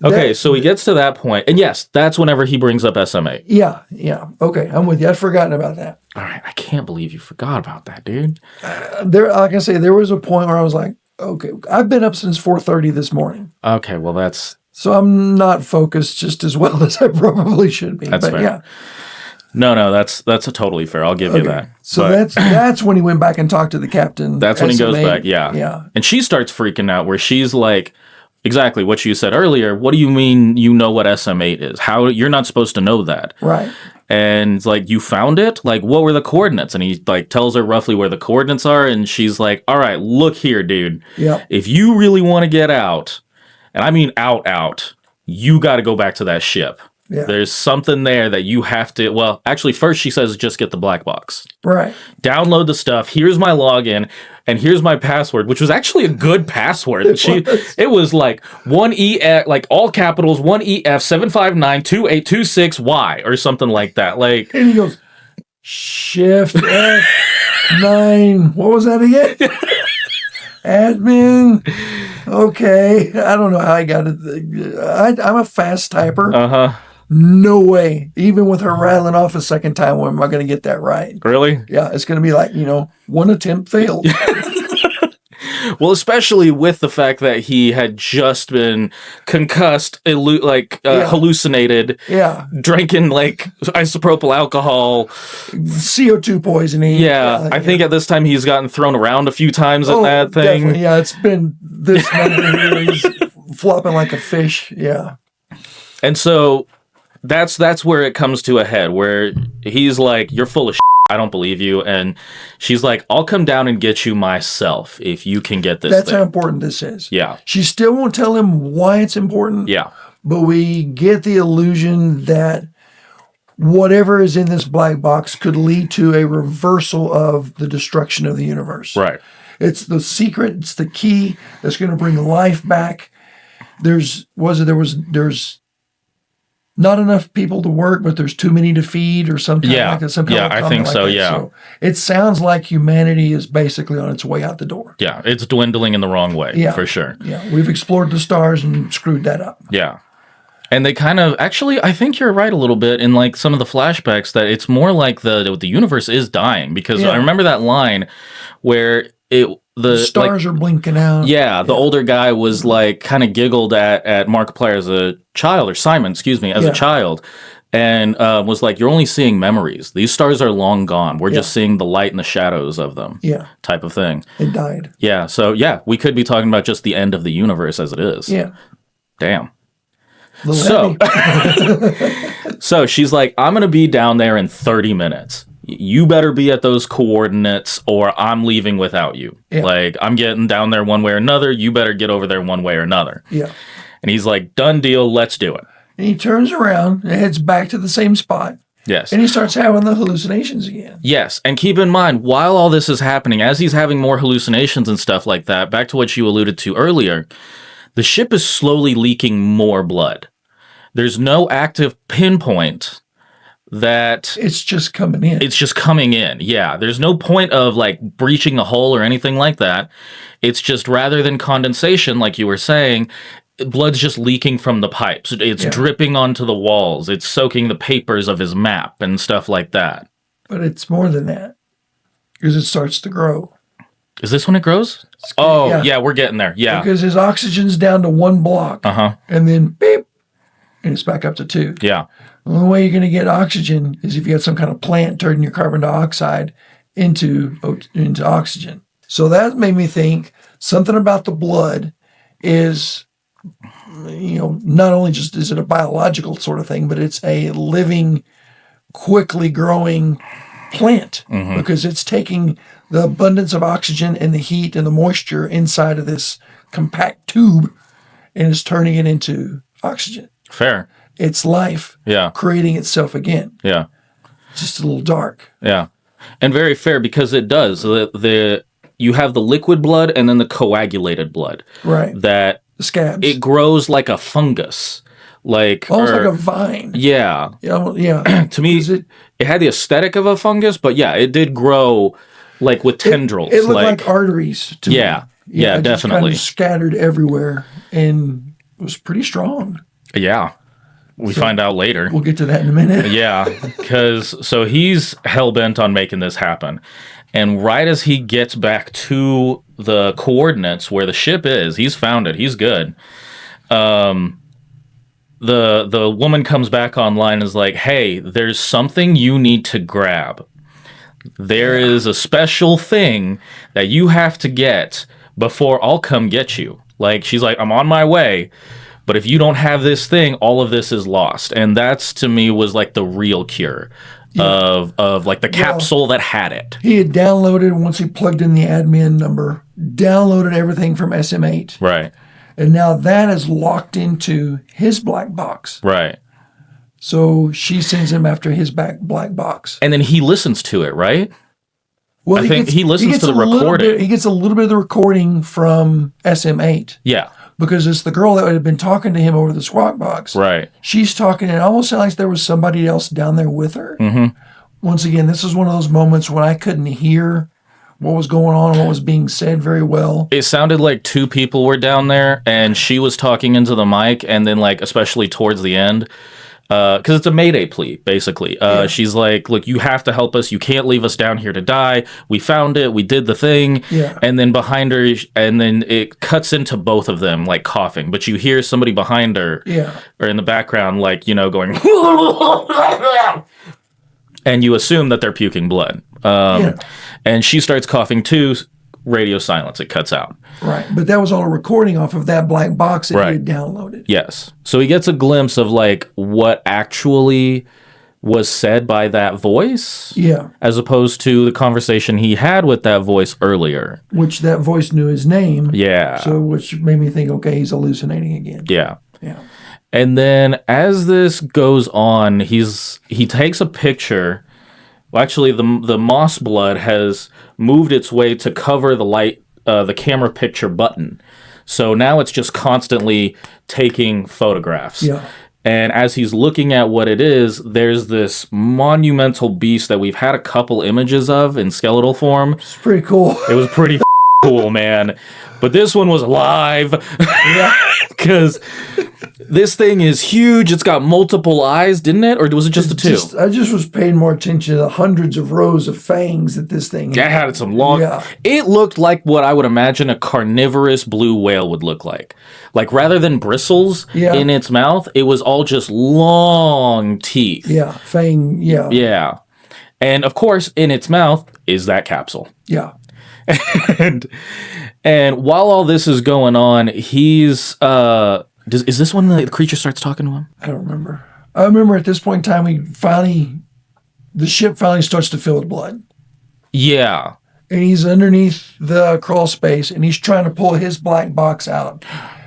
Okay, so he gets to that point, and yes, that's whenever he brings up SMA. Yeah. Okay, I'm with you. I'd forgotten about that. All right, I can't believe you forgot about that, dude. Like I say, there was a point where I was like, okay, I've been up since 4:30 this morning. Okay, well that's... So I'm not focused just as well as I probably should be. That's fair. Yeah. No, that's a totally fair. I'll give you that. So that's when he went back and talked to the captain. That's when he goes back, Yeah. And she starts freaking out where she's like, exactly what you said earlier. What do you mean you know what SM8 is? How you're not supposed to know that. Right. And it's like, you found it? Like, what were the coordinates? And he like tells her roughly where the coordinates are. And she's like, all right, look here, dude. Yeah. If you really want to get out, and I mean out, you got to go back to that ship. Yeah. There's something there that you have to, well, actually, first she says, just get the black box. Right. Download the stuff. Here's my login and here's my password, which was actually a good password. It was like 1EF, like all capitals, 1EF7592826Y or something like that. Like, and he goes, Shift F9. What was that again? Admin. Okay. I don't know how I got it. I'm a fast typer. Uh-huh. No way. Even with her rattling off a second time, when am I going to get that right? Really? Yeah, it's going to be like, one attempt failed. Well, especially with the fact that he had just been concussed, hallucinated, Yeah. drinking like isopropyl alcohol. CO2 poisoning. Yeah, I think at this time he's gotten thrown around a few times at that thing. Definitely. Yeah, it's been this number here. He's flopping like a fish. Yeah. And so that's where it comes to a head, where he's like, "You're full of shit. I don't believe you." And she's like, "I'll come down and get you myself if you can get this That's thing." how important this is. Yeah. She still won't tell him why it's important. Yeah. But we get the illusion that whatever is in this black box could lead to a reversal of the destruction of the universe. Right. It's the secret, it's the key that's going to bring life back. There's not enough people to work, but there's too many to feed, or something Yeah. like that. Some kind Yeah, of I comment think like so, that. yeah. So it sounds like humanity is basically on its way out the door. Yeah. It's dwindling in the wrong way, Yeah. for sure. Yeah, we've explored the stars and screwed that up. Yeah. And they kind of actually, I think you're right a little bit in like some of the flashbacks that it's more like the universe is dying, because Yeah. I remember that line where the Stars are blinking out. Yeah, the older guy was like kind of giggled at Markiplier as a child, or Simon, excuse me, as Yeah. a child, and was like, "You're only seeing memories. These stars are long gone. We're just seeing the light and the shadows of them." Yeah, Type of thing. it died. Yeah, so yeah, we could be talking about just the end of the universe as it is. Yeah. Damn. Little So, heavy. so she's like, "I'm going to be down there in 30 minutes. You better be at those coordinates or I'm leaving without you. Yeah. Like, I'm getting down there one way or another. You better get over there one way or another." Yeah. And he's like, "Done deal. Let's do it." And he turns around and heads back to the same spot. Yes. And he starts having the hallucinations again. Yes. And keep in mind, while all this is happening, as he's having more hallucinations and stuff like that, back to what you alluded to earlier, the ship is slowly leaking more blood. There's no active pinpoint that It's just coming in. it's just coming in. Yeah. There's no point of like breaching the hull or anything like that. It's just rather than condensation, like you were saying, blood's just leaking from the pipes. It's dripping onto the walls. It's soaking the papers of his map and stuff like that. But it's more than that, because it starts to grow. Is this when it grows? Oh, yeah. yeah, we're getting there. Yeah. Because his oxygen's down to 1 block. Uh-huh. And then beep, and it's back up to 2. Yeah. The only way you're going to get oxygen is if you got some kind of plant turning your carbon dioxide into oxygen. So that made me think something about the blood is, not only just is it a biological sort of thing, but it's a living, quickly growing plant, because it's taking the abundance of oxygen and the heat and the moisture inside of this compact tube and is turning it into oxygen. Fair. It's life Yeah. creating itself again. Yeah. Just a little dark. Yeah. And very fair, because it does. You have the liquid blood and then the coagulated blood. Right. That The scabs. it grows like a fungus. Almost like a vine. Yeah. Yeah. To me, Is it had the aesthetic of a fungus, but yeah, it did grow like with tendrils. It looked like arteries to Yeah. me. Yeah, it just kind definitely. of scattered everywhere and was pretty strong. Yeah. We find out later. We'll get to that in a minute. Yeah, because so he's hell bent on making this happen, and right as he gets back to the coordinates where the ship is, he's found it. He's good. The woman comes back online and is like, "Hey, there's something you need to grab. There is a special thing that you have to get before I'll come get you." Like, she's like, "I'm on my way. But if you don't have this thing, all of this is lost." And that's, to me, was like the real cure of like the capsule that had it. He had downloaded, once he plugged in the admin number, downloaded everything from SM8. Right. And now that is locked into his black box. Right. So she sends him after his black box. And then he listens to it, right? Well, I think he listens to the recording. He gets a little bit of the recording from SM8 Yeah. because it's the girl that had been talking to him over the squawk box. Right. She's talking, and it almost sounds like there was somebody else down there with her. Mm-hmm. Once again, this is one of those moments when I couldn't hear what was going on and what was being said very well. It sounded like two people were down there, and she was talking into the mic, and then, like, especially towards the end, because it's a mayday plea, basically. Yeah. She's like, look, you have to help us. You can't leave us down here to die. We found it. We did the thing. Yeah. And then behind her, and then it cuts into both of them, like coughing. But you hear somebody behind her Yeah. or in the background, like, going, and you assume that they're puking blood. Yeah. And she starts coughing too. Radio silence. It cuts out. Right. But that was all a recording off of that black box that Right. he had downloaded. Yes. So he gets a glimpse of like what actually was said by that voice, Yeah. as opposed to the conversation he had with that voice earlier. Which that voice knew his name. Yeah. So which made me think, okay, he's hallucinating again. Yeah. Yeah. And then as this goes on, he takes a picture. Well, actually, the moss blood has moved its way to cover the camera picture button. So now it's just constantly taking photographs. Yeah. And as he's looking at what it is, there's this monumental beast that we've had a couple images of in skeletal form. It's pretty cool. It was pretty cool, man. But this one was live. Yeah. Because this thing is huge. It's got multiple eyes, didn't it? Or was it just the two? I just was paying more attention to the hundreds of rows of fangs that this thing Yeah, it had some long. Yeah. It looked like what I would imagine a carnivorous blue whale would look like. Like rather than bristles Yeah. in its mouth, it was all just long teeth. Yeah. Fang. Yeah. Yeah. And of course, in its mouth is that capsule. Yeah. And while all this is going on, he's is this when the creature starts talking to him? I don't remember. I remember at this point in time, the ship finally starts to fill with blood. Yeah. And he's underneath the crawl space and he's trying to pull his black box out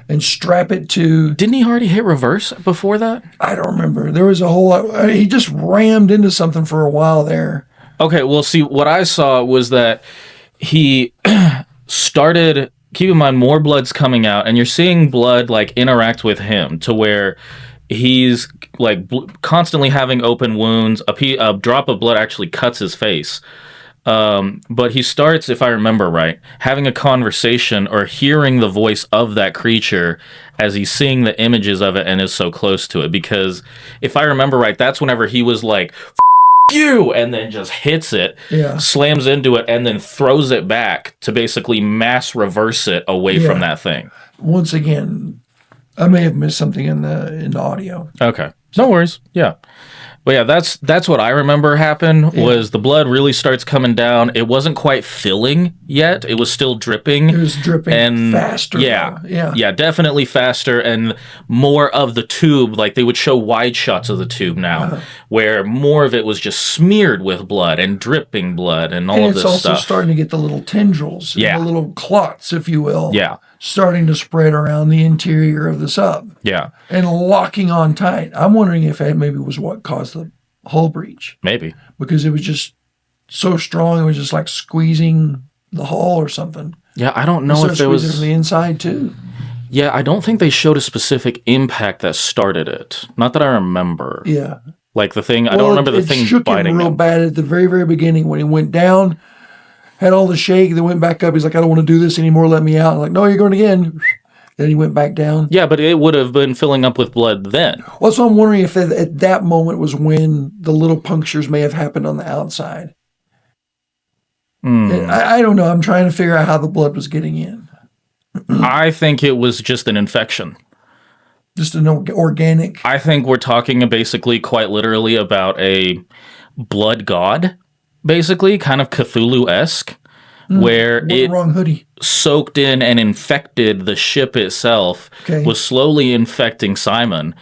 and strap it to, Didn't he already hit reverse before that? I don't remember. There was a whole lot. He just rammed into something for a while there. Okay, well, see, what I saw was that he started, keep in mind, more blood's coming out, and you're seeing blood, like, interact with him to where he's, like, constantly having open wounds. A drop of blood actually cuts his face. But he starts, if I remember right, having a conversation or hearing the voice of that creature as he's seeing the images of it and is so close to it. Because if I remember right, that's whenever he was like, you, and then just hits it, Yeah. slams into it, and then throws it back to basically mass reverse it away from that thing. Once again, I may have missed something in the audio. Okay, no worries. Yeah. But yeah, that's what I remember happened was the blood really starts coming down. It wasn't quite filling yet. It was still dripping. It was dripping and faster. Yeah, though. Yeah. definitely faster and more of the tube. Like they would show wide shots of the tube now, where more of it was just smeared with blood and dripping blood and all And of it's this also stuff. starting to get the little tendrils, Yeah. the little clots, if you will, Yeah, starting to spread around the interior of the sub yeah, and locking on tight. I'm wondering if that maybe was what caused the hull breach maybe. because it was just so strong. It was just like squeezing the hull or something. Yeah, I don't know Started if there squeezing was. from the inside too. Yeah, I don't think they showed a specific impact that started it. Not that I remember. Yeah. Like the thing, I don't remember the it thing shook him biting real him. bad at the very, very beginning when he went down, had all the shake, then went back up. He's like, I don't want to do this anymore. Let me out. I'm like, no, you're going again. Then he went back down. Yeah, but it would have been filling up with blood then. Well, so I'm wondering if at that moment was when the little punctures may have happened on the outside. Hmm. I don't know. I'm trying to figure out how the blood was getting in. I think it was just an infection. Just an organic. I think we're talking basically quite literally about a blood god, basically, kind of Cthulhu-esque, where What it wrong hoodie? soaked in and infected the ship itself, Okay. was slowly infecting Simon.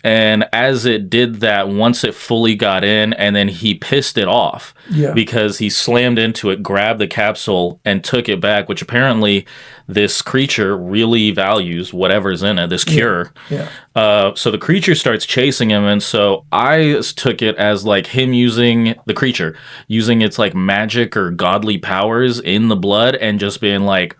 And as it did that, once it fully got in, and then he pissed it off Yeah. because he slammed into it, grabbed the capsule, and took it back, which apparently this creature really values whatever's in it, this cure. Yeah. So the creature starts chasing him, and so I took it as like him using the creature, using its like magic or godly powers in the blood, and just being like,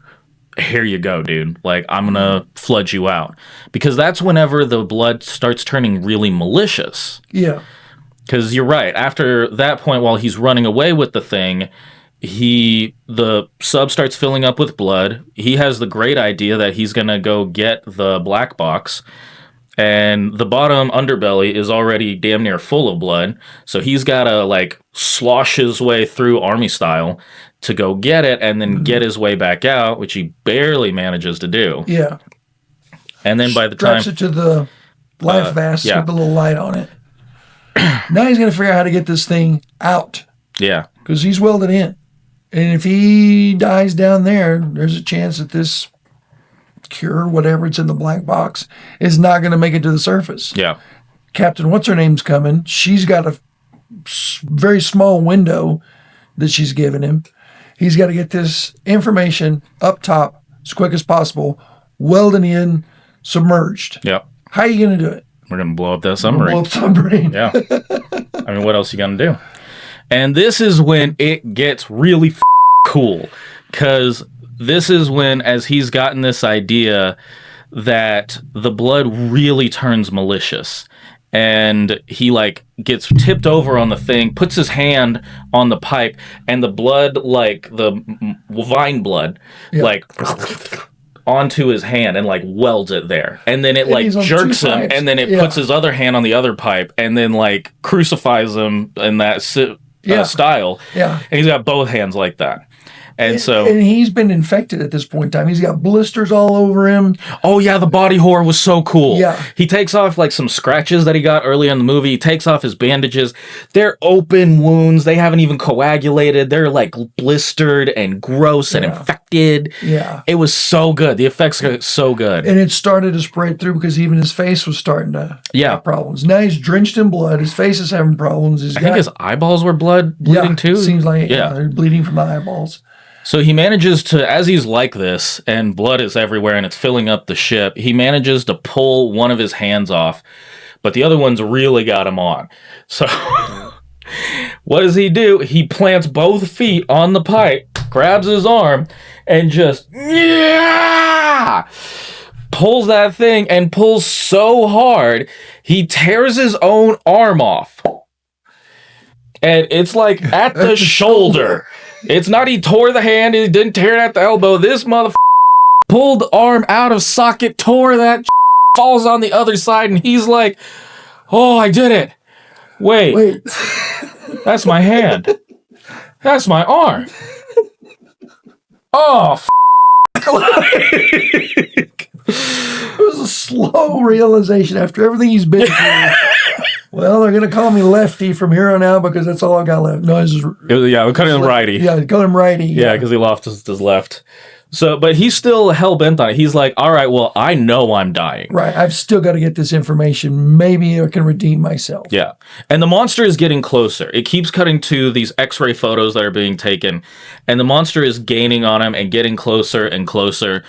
here you go, dude. Like, I'm gonna flood you out. Because that's whenever the blood starts turning really malicious. Yeah. Because you're right. After that point, while he's running away with the thing, the sub starts filling up with blood. He has the great idea that he's gonna go get the black box. and the bottom underbelly is already damn near full of blood. So he's got to like slosh his way through army style to go get it and then get his way back out, which he barely manages to do. Yeah. And then by the time Straps it to the life vest yeah. with a little light on it. Now he's going to figure out how to get this thing out yeah. because he's welded in. And if he dies down there, there's a chance that this cure, whatever it's in the black box, is not going to make it to the surface. Yeah. Captain What's-Her-Name's coming. She's got a very small window that she's given him. He's got to get this information up top as quick as possible, welding in, submerged. Yeah. How are you going to do it? We're going to blow up that submarine. Blow up submarine. Yeah. I mean, what else you going to do? And this is when it gets really cool, because this is when, as he's gotten this idea that the blood really turns malicious, and he like gets tipped over on the thing, puts his hand on the pipe, and the blood, like the vine blood, like onto his hand and like welds it there, and then it like jerks him, and then it puts his other hand on the other pipe, and then like crucifies him in that style. Yeah. And he's got both hands like that. And he's been infected at this point in time. He's got blisters all over him. Oh yeah, the body horror was so cool. Yeah. He takes off like some scratches that he got early in the movie. He takes off his bandages. They're open wounds. They haven't even coagulated. They're like blistered and gross and infected. Yeah. It was so good. The effects are so good. And it started to spread through because even his face was starting to have problems. Now he's drenched in blood. His face is having problems. I think his eyeballs were bleeding too. Seems like they're bleeding from the eyeballs. So he manages to, as he's like this, and blood is everywhere and it's filling up the ship, he manages to pull one of his hands off, but the other one's really got him on. So what does he do? He plants both feet on the pipe, grabs his arm, and just pulls that thing, and pulls so hard, he tears his own arm off. And it's like at the shoulder. It's not he tore the hand, he didn't tear it at the elbow. This motherfucker pulled the arm out of socket, tore that, falls on the other side, and he's like, oh, I did it. Wait. That's my hand. That's my arm. Oh, It was a slow realization after everything he's been through. Well, they're going to call me Lefty from here on out because that's all I got left. No, we cut him righty. Yeah, call him righty. Yeah, because he lost his left. So, but he's still hell-bent on it. He's like, all right, well, I know I'm dying. Right, I've still got to get this information. Maybe I can redeem myself. Yeah, and the monster is getting closer. It keeps cutting to these x-ray photos that are being taken, and the monster is gaining on him and getting closer and closer.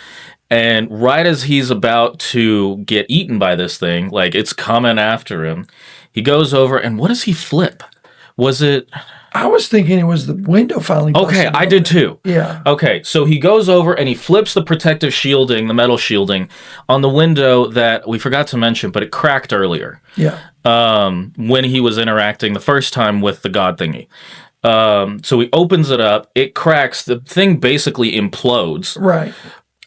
And right as he's about to get eaten by this thing, like it's coming after him, he goes over, and what does he flip? Was it... I was thinking it was the window finally. Okay, I did too. Yeah. Okay, so he goes over and he flips the protective shielding, the metal shielding, on the window that we forgot to mention, but it cracked earlier. Yeah. When he was interacting the first time with the god thingy. So he opens it up, it cracks, the thing basically implodes. Right.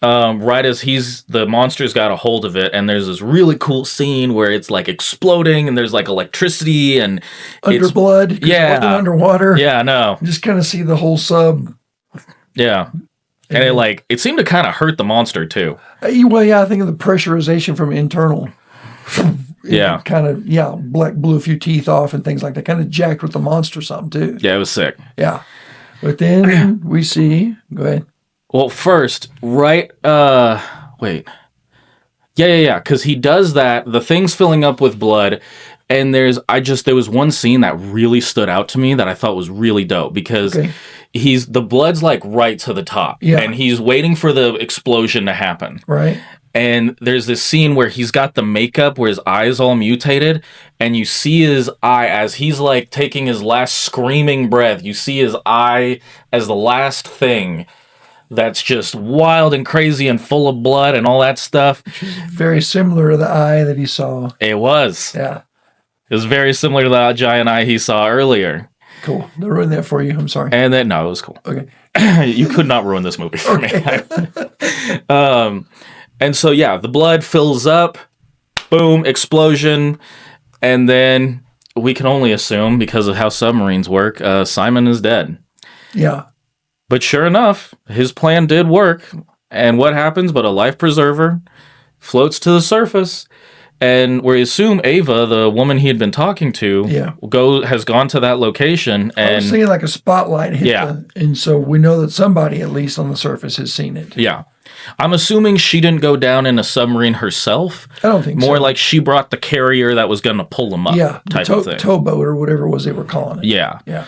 Right as the monster's got a hold of it, and there's this really cool scene where it's like exploding, and there's like electricity, and under blood. Yeah. It wasn't underwater. Yeah, no. You just kind of see the whole sub. Yeah. And it seemed to kind of hurt the monster too. Well, yeah, I think of the pressurization from internal. Yeah. Kind of, blew a few teeth off and things like that. Kind of jacked with the monster something too. Yeah, it was sick. Yeah. But then we see, go ahead. Well, first, wait. Yeah, because he does that, the thing's filling up with blood, and there was one scene that really stood out to me that I thought was really dope, because the blood's like right to the top, and he's waiting for the explosion to happen. Right. And there's this scene where he's got the makeup where his eye's all mutated, and you see his eye as he's like taking his last screaming breath. You see his eye as the last thing that's just wild and crazy and full of blood and all that stuff. Very similar to the eye that he saw. It was. Yeah. It was very similar to the giant eye he saw earlier. Cool. I ruined that for you. I'm sorry. And then, no, it was cool. Okay. You could not ruin this movie for me. And so, the blood fills up. boom, explosion, and then we can only assume, because of how submarines work, Simon is dead. Yeah. But sure enough, his plan did work. And what happens but a life preserver floats to the surface, and we assume Ava, the woman he had been talking to, has gone to that location. And I was seeing like a spotlight hit Yeah. and so we know that somebody, at least on the surface, has seen it. yeah, I'm assuming she didn't go down in a submarine herself. I don't think More so. like she brought the carrier that was going to pull them up, type of thing. Towboat or whatever it was they were calling it. Yeah. Yeah.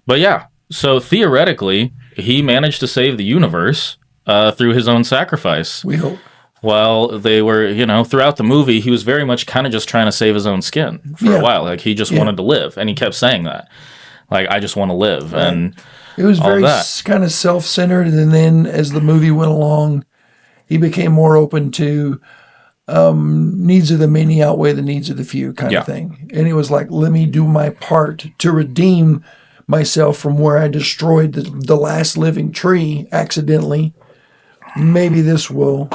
But yeah, so theoretically, he managed to save the universe through his own sacrifice. We hope. Well, they were, throughout the movie, he was very much kind of just trying to save his own skin for a while. Like, he just wanted to live. And he kept saying that. Like, I just want to live. Right. And it was all very that. kind of self-centered. And then as the movie went along, he became more open to needs of the many outweigh the needs of the few kind of thing. And it was like, let me do my part to redeem myself from where I destroyed the last living tree accidentally. Maybe this will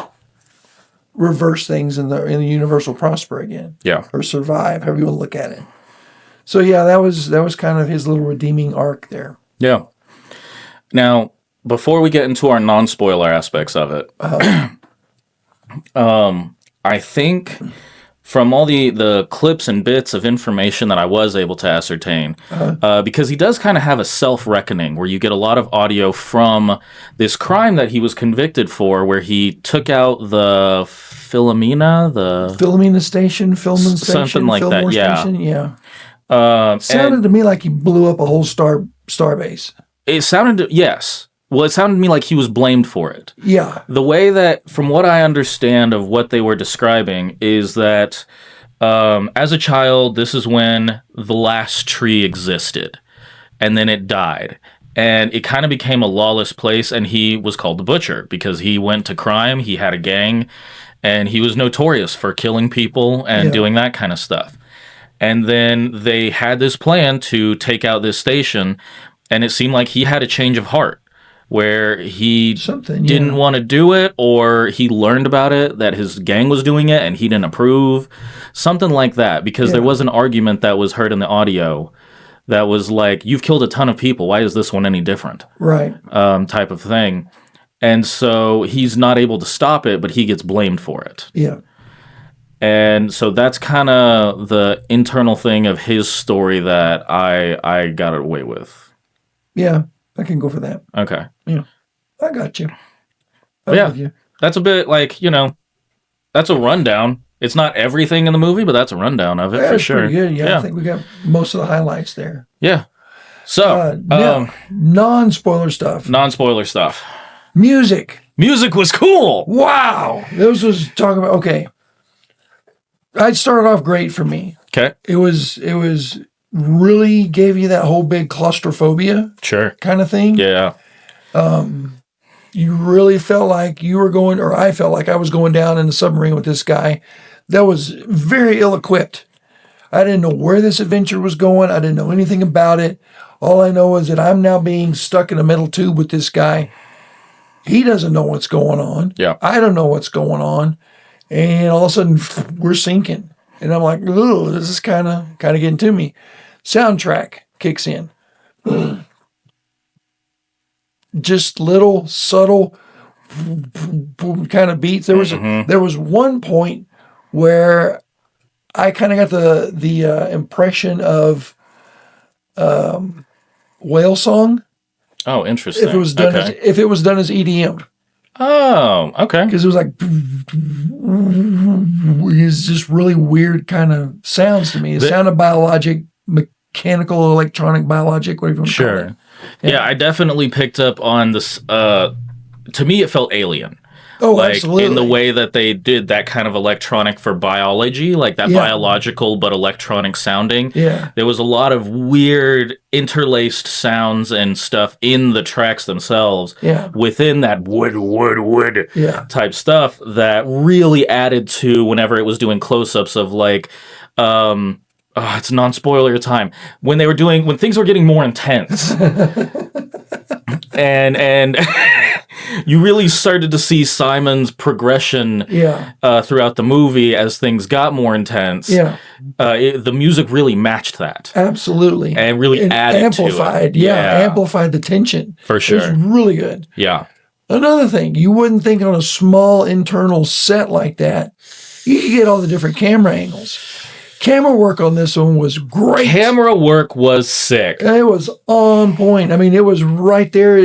reverse things and the universe will prosper again. Yeah. Or survive, however you want to look at it. So yeah, that was kind of his little redeeming arc there. Yeah. Now, before we get into our non-spoiler aspects of it, I think from all the clips and bits of information that I was able to ascertain, because he does kind of have a self-reckoning where you get a lot of audio from this crime that he was convicted for, where he took out the Philomena station, Filmon station, something like that, Station, yeah. Sounded to me like he blew up a whole star base. It sounded, yes. Well, it sounded to me like he was blamed for it. Yeah. The way that, from what I understand of what they were describing, is that as a child, this is when the last tree existed, and then it died. And it kind of became a lawless place, and he was called the Butcher because he went to crime, he had a gang, and he was notorious for killing people and doing that kind of stuff. And then they had this plan to take out this station, and it seemed like he had a change of heart, where he didn't want to do it, or he learned about it, that his gang was doing it, and he didn't approve. Something like that, because there was an argument that was heard in the audio that was like, you've killed a ton of people, why is this one any different? Right. Type of thing. And so he's not able to stop it, but he gets blamed for it. Yeah. And so that's kind of the internal thing of his story that I got away with. Yeah, I can go for that. Okay. Yeah, I got you. That's a bit like, that's a rundown. It's not everything in the movie, but that's a rundown of it for sure. Pretty good. Yeah, I think we got most of the highlights there. Yeah. So, non-spoiler stuff. Non-spoiler stuff. Music. Music was cool. Wow. This was talking about, okay. It started off great for me. Okay. It was really gave you that whole big claustrophobia kind of thing. Yeah. You really felt like you were going, or I felt like I was going down in the submarine with this guy that was very ill-equipped. I didn't know where this adventure was going. I didn't know anything about it. All I know is that I'm now being stuck in a metal tube with this guy. He doesn't know what's going on. Yeah. I don't know what's going on. And all of a sudden, we're sinking. And I'm like, ooh, this is kind of getting to me. Soundtrack kicks in. Just little, subtle kind of beats. There was one point where I kind of got the impression of whale song. Oh, interesting. If it was done as EDM. Oh, okay. Because it was like it's just really weird kind of sounds to me. It sounded biologic, mechanical, electronic, biologic, whatever you want to call it. Yeah, I definitely picked up on this. To me, it felt alien. Oh, like, absolutely. In the way that they did that kind of electronic for biology, like that biological but electronic sounding. Yeah. There was a lot of weird interlaced sounds and stuff in the tracks themselves within that wood type stuff that really added to whenever it was doing close-ups of like it's non-spoiler time, when things were getting more intense. and you really started to see Simon's progression throughout the movie as things got more intense. Yeah. The music really matched that. Absolutely. And really added amplified, to it. amplified the tension. For sure. It was really good. Yeah. Another thing, you wouldn't think on a small internal set like that, you could get all the different camera angles. Camera work on this one was great. Camera work was sick. It was on point. I mean, it was right there.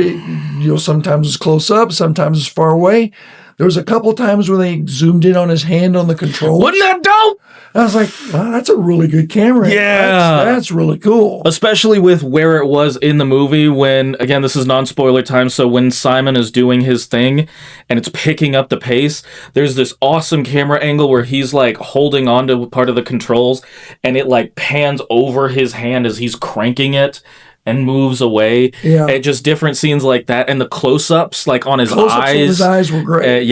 Sometimes it's close up, sometimes it's far away. There was a couple times when they zoomed in on his hand on the controller. Wasn't that dope? I was like, wow, that's a really good camera. Yeah. That's really cool. Especially with where it was in the movie when, again, this is non-spoiler time, so when Simon is doing his thing and it's picking up the pace, there's this awesome camera angle where he's like holding on to part of the controls and it like pans over his hand as he's cranking it and moves away. Yeah. And just different scenes like that. And the close-ups like on his eyes. His eyes were great.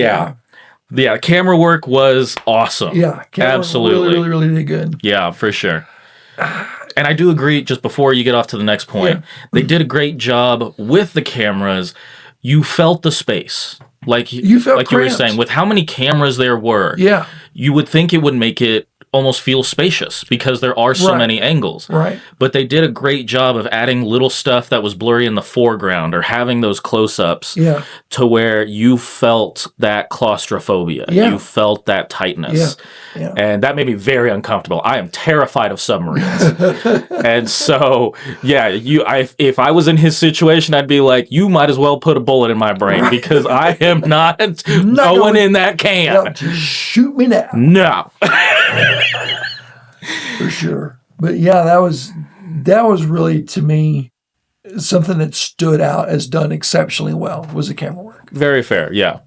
Yeah, camera work was awesome. Yeah, absolutely. Really, really did good. Yeah, for sure. And I do agree, just before you get off to the next point, they did a great job with the cameras. You felt the space. Like you were saying, with how many cameras there were, you would think it would make it almost feel spacious because there are so many angles. Right. But they did a great job of adding little stuff that was blurry in the foreground or having those close-ups to where you felt that claustrophobia. Yeah. You felt that tightness. Yeah. And that made me very uncomfortable. I am terrified of submarines. And so, if I was in his situation, I'd be like, you might as well put a bullet in my brain because I am not going in that can. No, just shoot me now. No. For sure. But yeah, that was really, to me, something that stood out as done exceptionally well was the camera work. Very fair, yeah.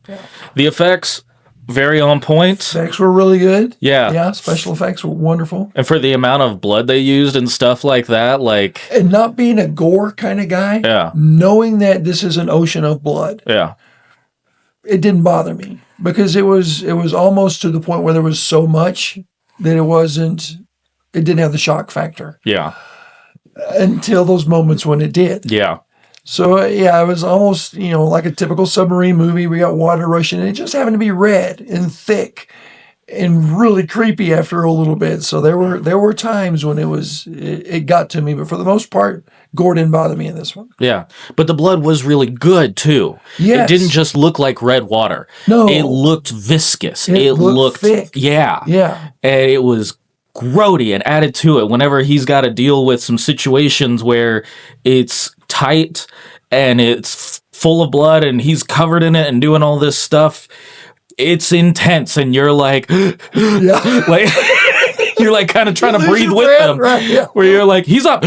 The effects, very on point. Effects were really good. Yeah. Yeah, special effects were wonderful. And for the amount of blood they used and stuff like that, like... And not being a gore kind of guy, knowing that this is an ocean of blood, it didn't bother me because it was almost to the point where there was so much that it didn't have the shock factor. Yeah. Until those moments when it did. Yeah. So, it was almost, like a typical submarine movie. We got water rushing, and it just happened to be red and thick and really creepy after a little bit. So there were times when it got to me, but for the most part, gore didn't bother me in this one. Yeah. But the blood was really good, too. Yes. It didn't just look like red water. No. It looked viscous. It looked thick. Yeah. Yeah. And it was grody and added to it whenever he's got to deal with some situations where it's tight and it's full of blood and he's covered in it and doing all this stuff. It's intense and you're like, like you're like kind of trying to breathe with them. Right, where you're like, he's up.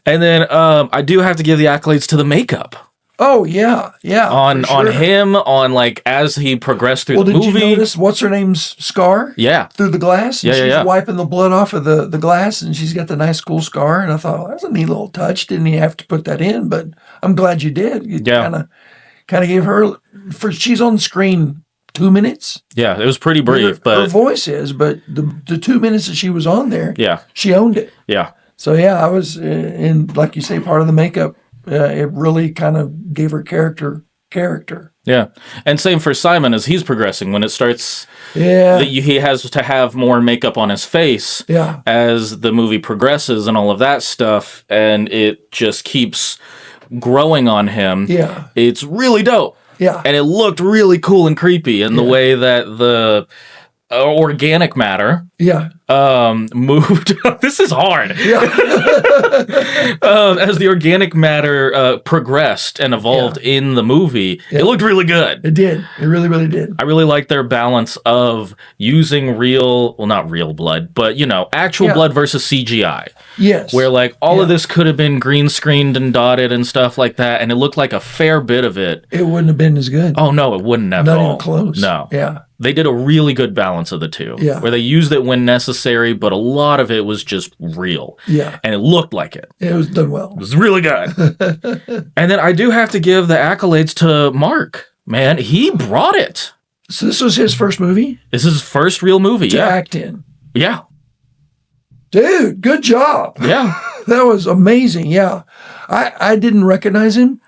And then I do have to give the accolades to the makeup. Oh yeah. On him, on like as he progressed through the movie. Did you notice what's her name's scar? Yeah. Through the glass? And she's wiping the blood off of the glass and she's got the nice cool scar. And I thought, that's a neat little touch. Didn't you have to put that in? But I'm glad you did. You kind of gave her she's on screen 2 minutes. Yeah, it was pretty brief, but her voice is, but the 2 minutes that she was on there, she owned it. Yeah. So I was in, like you say, part of the makeup. It really kind of gave her character. Yeah. And same for Simon as he's progressing. When it starts, he has to have more makeup on his face as the movie progresses and all of that stuff. And it just keeps growing on him. Yeah. It's really dope. Yeah. And it looked really cool and creepy in the way that the organic matter moved. This is hard. As the organic matter progressed and evolved in the movie, it looked really good. It did. It really, really did. I really liked their balance of using not real blood, but actual blood versus CGI. Yes. Where like all of this could have been green screened and dotted and stuff like that, and it looked like a fair bit of it. It wouldn't have been as good. Oh no, it wouldn't have. Not even close. No. Yeah. They did a really good balance of the two. Yeah. Where they used it when necessary, but a lot of it was just real. Yeah. And it looked like it. It was done well. It was really good. And then I do have to give the accolades to Mark. Man, he brought it. So this was his first movie This is his first real movie. to Yeah. act in. Yeah. Dude, good job. Yeah. That was amazing. Yeah. I didn't recognize him.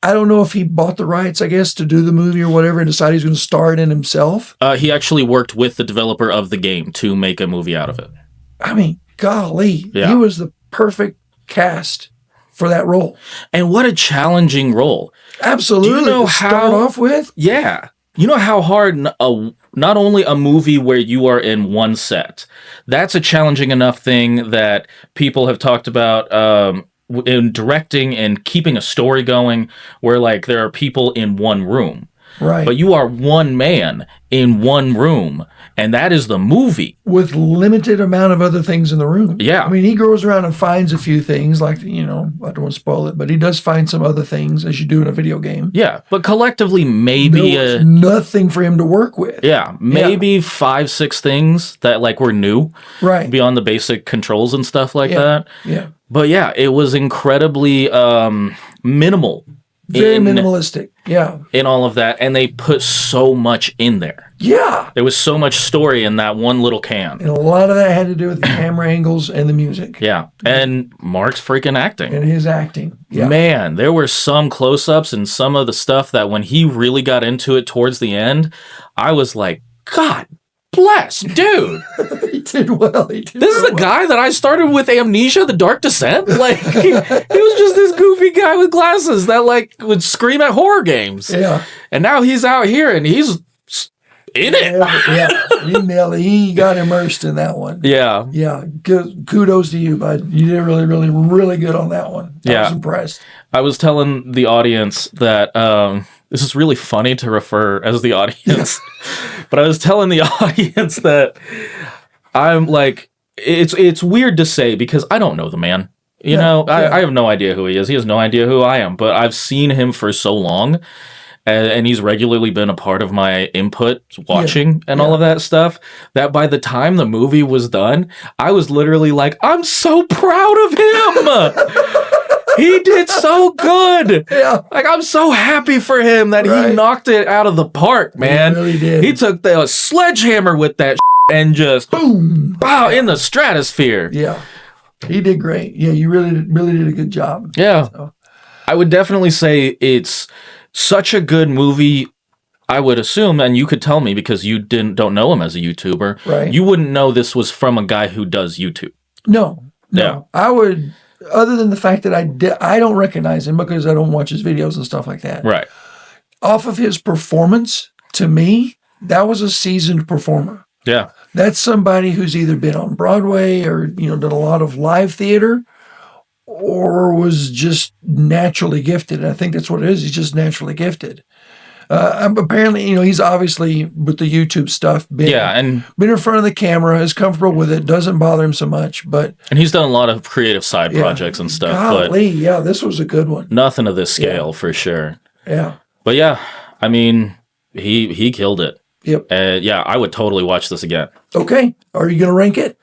I don't know if he bought the rights, I guess, to do the movie or whatever and decided he's going to star it in himself. He actually worked with the developer of the game to make a movie out of it. I mean, golly, Yeah. he was the perfect cast for that role. And what a challenging role. Absolutely. Do you know to start how- off with? Yeah. You know how hard not only a movie where you are in one set, that's a challenging enough thing that people have talked about in directing and keeping a story going where like there are people in one room. Right. But you are one man in one room, and that is the movie. With limited amount of other things in the room. Yeah. I mean, he goes around and finds a few things, like, you know, I don't want to spoil it, but he does find some other things as you do in a video game. Yeah, but collectively maybe There was nothing for him to work with. maybe 5-6 things that like were new Right. beyond the basic controls and stuff like that. Yeah. But yeah, it was incredibly minimal. Very in, minimalistic. Yeah. in all of that, and they put so much in there. Yeah. There was so much story in that one little can. And a lot of that had to do with the camera angles and the music Yeah, and Mark's freaking acting. and his acting. Yeah. Man, there were some close-ups and some of the stuff that when he really got into it towards the end, I was like, God bless, dude. He did well. He did This is the well. guy that I started with Amnesia, The Dark Descent? Like, he was just this goofy guy with glasses that, like, would scream at horror games. Yeah. And now he's out here and he's in it. Yeah. He nailed it. He got immersed in that one. Yeah. Yeah. Good. Kudos to you, bud. You did really, really, really good on that one. I Yeah. was impressed. I was telling the audience that this is really funny to refer as the audience, but I was telling the audience that I'm like, it's weird to say because I don't know the man. You know, I have no idea who he is. He has no idea who I am, but I've seen him for so long. And he's regularly been a part of my input, watching and all of that stuff, that by the time the movie was done, I was literally like, I'm so proud of him. He did so good. Yeah. Like, I'm so happy for him that he Right. knocked it out of the park, man. really did. He took the sledgehammer with that and just, Boom. wow, in the stratosphere. Yeah. He did great. Yeah. You really, really did a good job. Yeah. So. I would definitely say it's such a good movie. I would assume, and you could tell me because you don't know him as a YouTuber. Right. You wouldn't know this was from a guy who does YouTube. No. Yeah. I would, other than the fact that I don't recognize him because I don't watch his videos and stuff like that. Right. Off of his performance, to me, that was a seasoned performer. Yeah. That's somebody who's either been on Broadway or, you know, done a lot of live theater or was just naturally gifted. And I think that's what it is. He's just naturally gifted. Apparently, you know, he's obviously with the YouTube stuff been in front of the camera, is comfortable with it, doesn't bother him so much. But he's done a lot of creative side projects and stuff. Golly, yeah, this was a good one. But nothing of this scale for sure. Yeah. But yeah, I mean, he killed it. Yep. Yeah, I would totally watch this again. Okay. Are you going to rank it?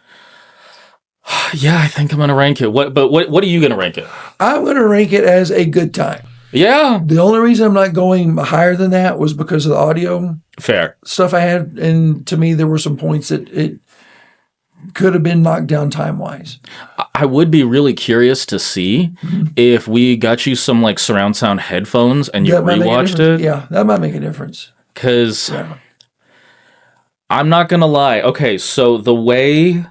Yeah, I think I'm gonna rank it. What are you gonna rank it? I'm going to rank it as a good time. Yeah, The only reason I'm not going higher than that was because of the audio fair. stuff I had. And to me, there were some points that it could have been knocked down time-wise. I would be really curious to see if we got you some like surround sound headphones and you That might make a rewatched difference. it. Yeah, that might make a difference. Because Yeah. I'm not gonna lie. Okay, so the way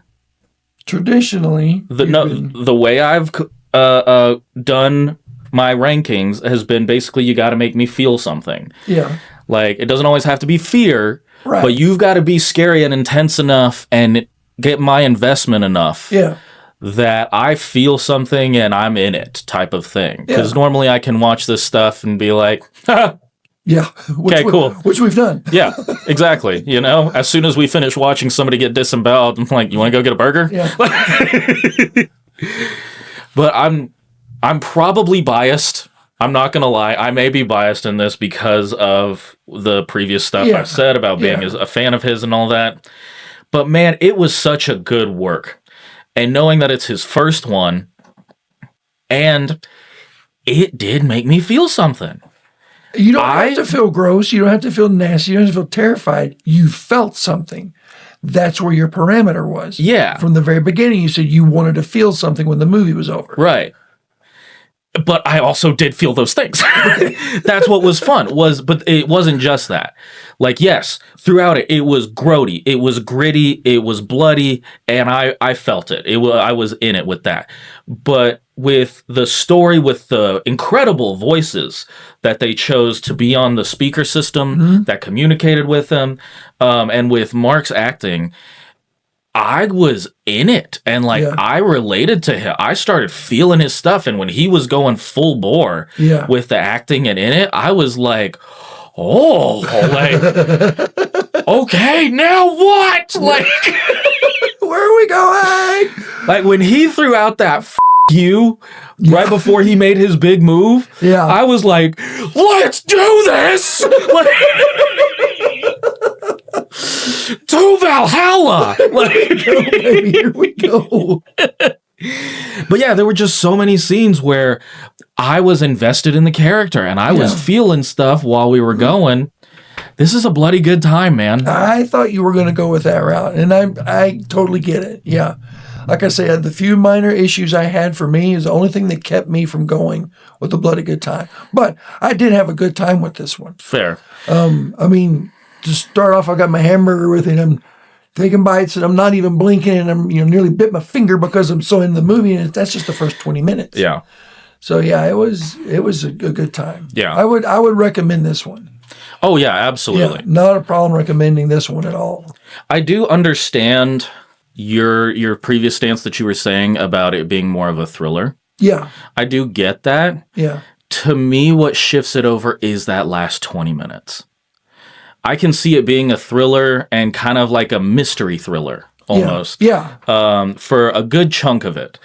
Traditionally, the way I've done my rankings has been basically you got to make me feel something. yeah, Like, it doesn't always have to be fear, Right. but you've got to be scary and intense enough and get my investment enough yeah, that I feel something and I'm in it type of thing. Because Yeah. normally I can watch this stuff and be like, yeah. Okay, cool. Which we've done. yeah, exactly. You know, as soon as we finish watching somebody get disemboweled, I'm like, you want to go get a burger? Yeah, But I'm probably biased. I'm not gonna lie. I may be biased in this because of the previous stuff Yeah. I've said about being Yeah. a fan of his and all that. But man, it was such a good work. And knowing that it's his first one, and it did make me feel something. You don't have to feel gross. You don't have to feel nasty. You don't have to feel terrified. You felt something. That's where your parameter was. Yeah. From the very beginning, you said you wanted to feel something when the movie was over. Right. But I also did feel those things. That's what was fun. But it wasn't just that. Like, yes, throughout it was grody, it was gritty, it was bloody, and I felt it. I was in it with that. But with the story, with the incredible voices that they chose to be on the speaker system that communicated with them, and with Mark's acting, I was in it, and I related to him. I started feeling his stuff, and when he was going full bore with the acting and in it, I was like, "Oh, like, okay, now what?" Like, where are we going? Like when he threw out that "F you" right before he made his big move, I was like, "Let's do this!" Like, to Valhalla! Like, baby, here we go. But yeah, there were just so many scenes where I was invested in the character and I was feeling stuff while we were going. This is a bloody good time, man. I thought you were going to go with that route, and I totally get it. Yeah. Like I said, the few minor issues I had for me is the only thing that kept me from going with a bloody good time. But I did have a good time with this one. Fair. I mean, to start off, I got my hamburger with it. I'm taking bites, and I'm not even blinking, and I'm nearly bit my finger because I'm so in the movie, and that's just the first 20 minutes. Yeah. So yeah, it was a good time. Yeah. I would recommend this one. Oh yeah, absolutely. Yeah, not a problem recommending this one at all. I do understand your previous stance that you were saying about it being more of a thriller. Yeah. I do get that. Yeah. To me, what shifts it over is that last 20 minutes. I can see it being a thriller and kind of like a mystery thriller almost. Yeah. For a good chunk of it.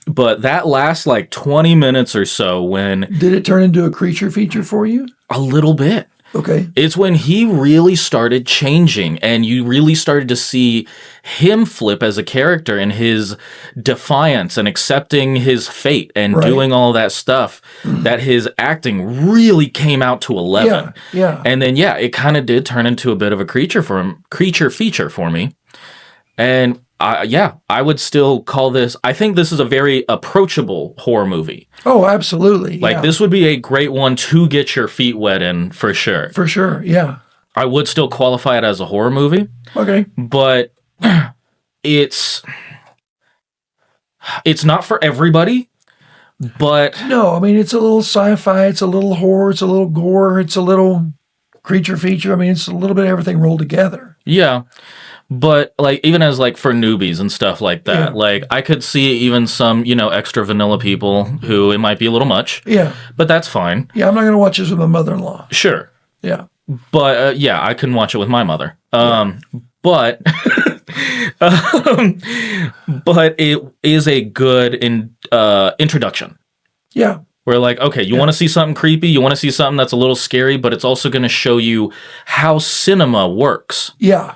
But that last like 20 minutes or so when... Did it turn into a creature feature for you? A little bit. Okay. It's when he really started changing and you really started to see him flip as a character and his defiance and accepting his fate and doing all that stuff that his acting really came out to 11. Yeah. And then, it kind of did turn into a bit of a creature feature for me. And I would still call this, I think this is a very approachable horror movie. Oh, absolutely. Like this would be a great one to get your feet wet in for sure. For sure, yeah. I would still qualify it as a horror movie. Okay. But it's not for everybody. But no, I mean, it's a little sci-fi, it's a little horror, it's a little gore, it's a little creature feature. I mean, it's a little bit of everything rolled together. Yeah. But like even as like for newbies and stuff like that, like I could see even some, extra vanilla people who it might be a little much. Yeah. But that's fine. Yeah, I'm not going to watch this with my mother-in-law. Sure. Yeah. But I couldn't watch it with my mother. But but it is a good introduction. Yeah. Where like, okay, you want to see something creepy, you want to see something that's a little scary, but it's also going to show you how cinema works. Yeah.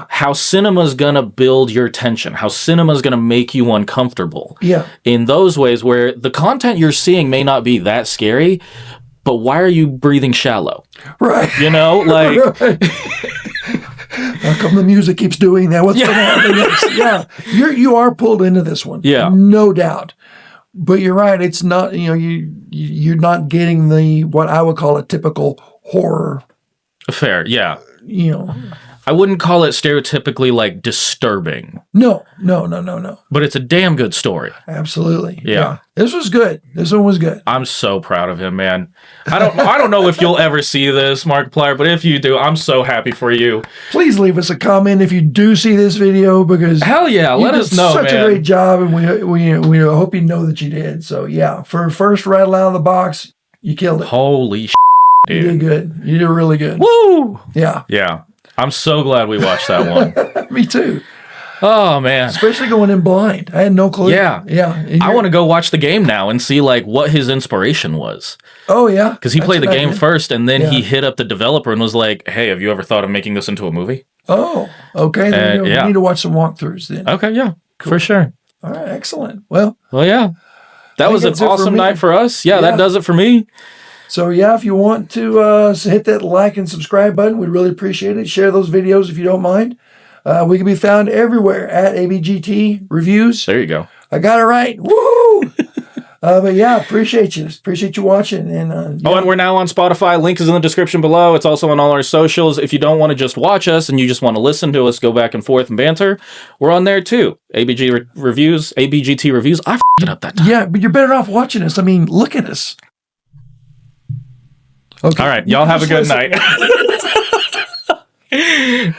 How cinema's going to build your tension, how cinema's going to make you uncomfortable. Yeah. In those ways where the content you're seeing may not be that scary, but why are you breathing shallow? Right. Like... Right. How come the music keeps doing that? What's going on? Yeah. You are pulled into this one. Yeah. No doubt. But you're right. It's not, you're not getting what I would call a typical horror. Fair, yeah. I wouldn't call it stereotypically like disturbing. No. But it's a damn good story. Absolutely. Yeah. This was good. This one was good. I'm so proud of him, man. I don't know if you'll ever see this, Markiplier, but if you do, I'm so happy for you. Please leave us a comment if you do see this video because hell yeah, let us know, such a great job, and we hope you know that you did. So yeah, for first rattle out of the box, you killed it. Holy shit, dude. You did good. You did really good. Woo! Yeah. Yeah. I'm so glad we watched that one. Me too. Oh man. Especially going in blind. I had no clue. Yeah. Yeah. I want to go watch the game now and see like what his inspiration was. Oh yeah. Because he played the game first and then he hit up the developer and was like, hey, have you ever thought of making this into a movie? Oh, okay. Then we need to watch some walkthroughs then. Okay, yeah. Cool. For sure. All right, excellent. Well, yeah. That was an awesome night for us. Yeah, that does it for me. So yeah, if you want to hit that like and subscribe button, we'd really appreciate it. Share those videos if you don't mind. We can be found everywhere at ABGT Reviews. There you go. I got it right. Woo! But yeah, appreciate you. Appreciate you watching. And Oh, and we're now on Spotify. Link is in the description below. It's also on all our socials. If you don't want to just watch us and you just want to listen to us go back and forth and banter, we're on there too. Reviews, ABGT Reviews. I f***ed it up that time. yeah, but you're better off watching us. I mean, look at us. Okay. All right. Y'all have a good night.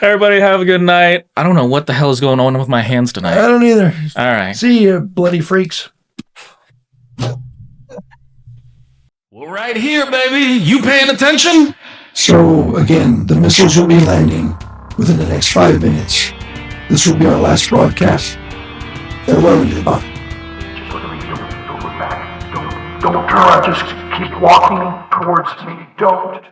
Everybody have a good night. I don't know what the hell is going on with my hands I tonight. don't either. All right. See you, bloody freaks. Well, right here, baby. You paying attention? So, again, the missiles will be landing within the next 5 minutes. This will be our last broadcast. Farewell and goodbye. Just look at me. Don't look back. Don't turn around. Just keep walking towards me. Don't.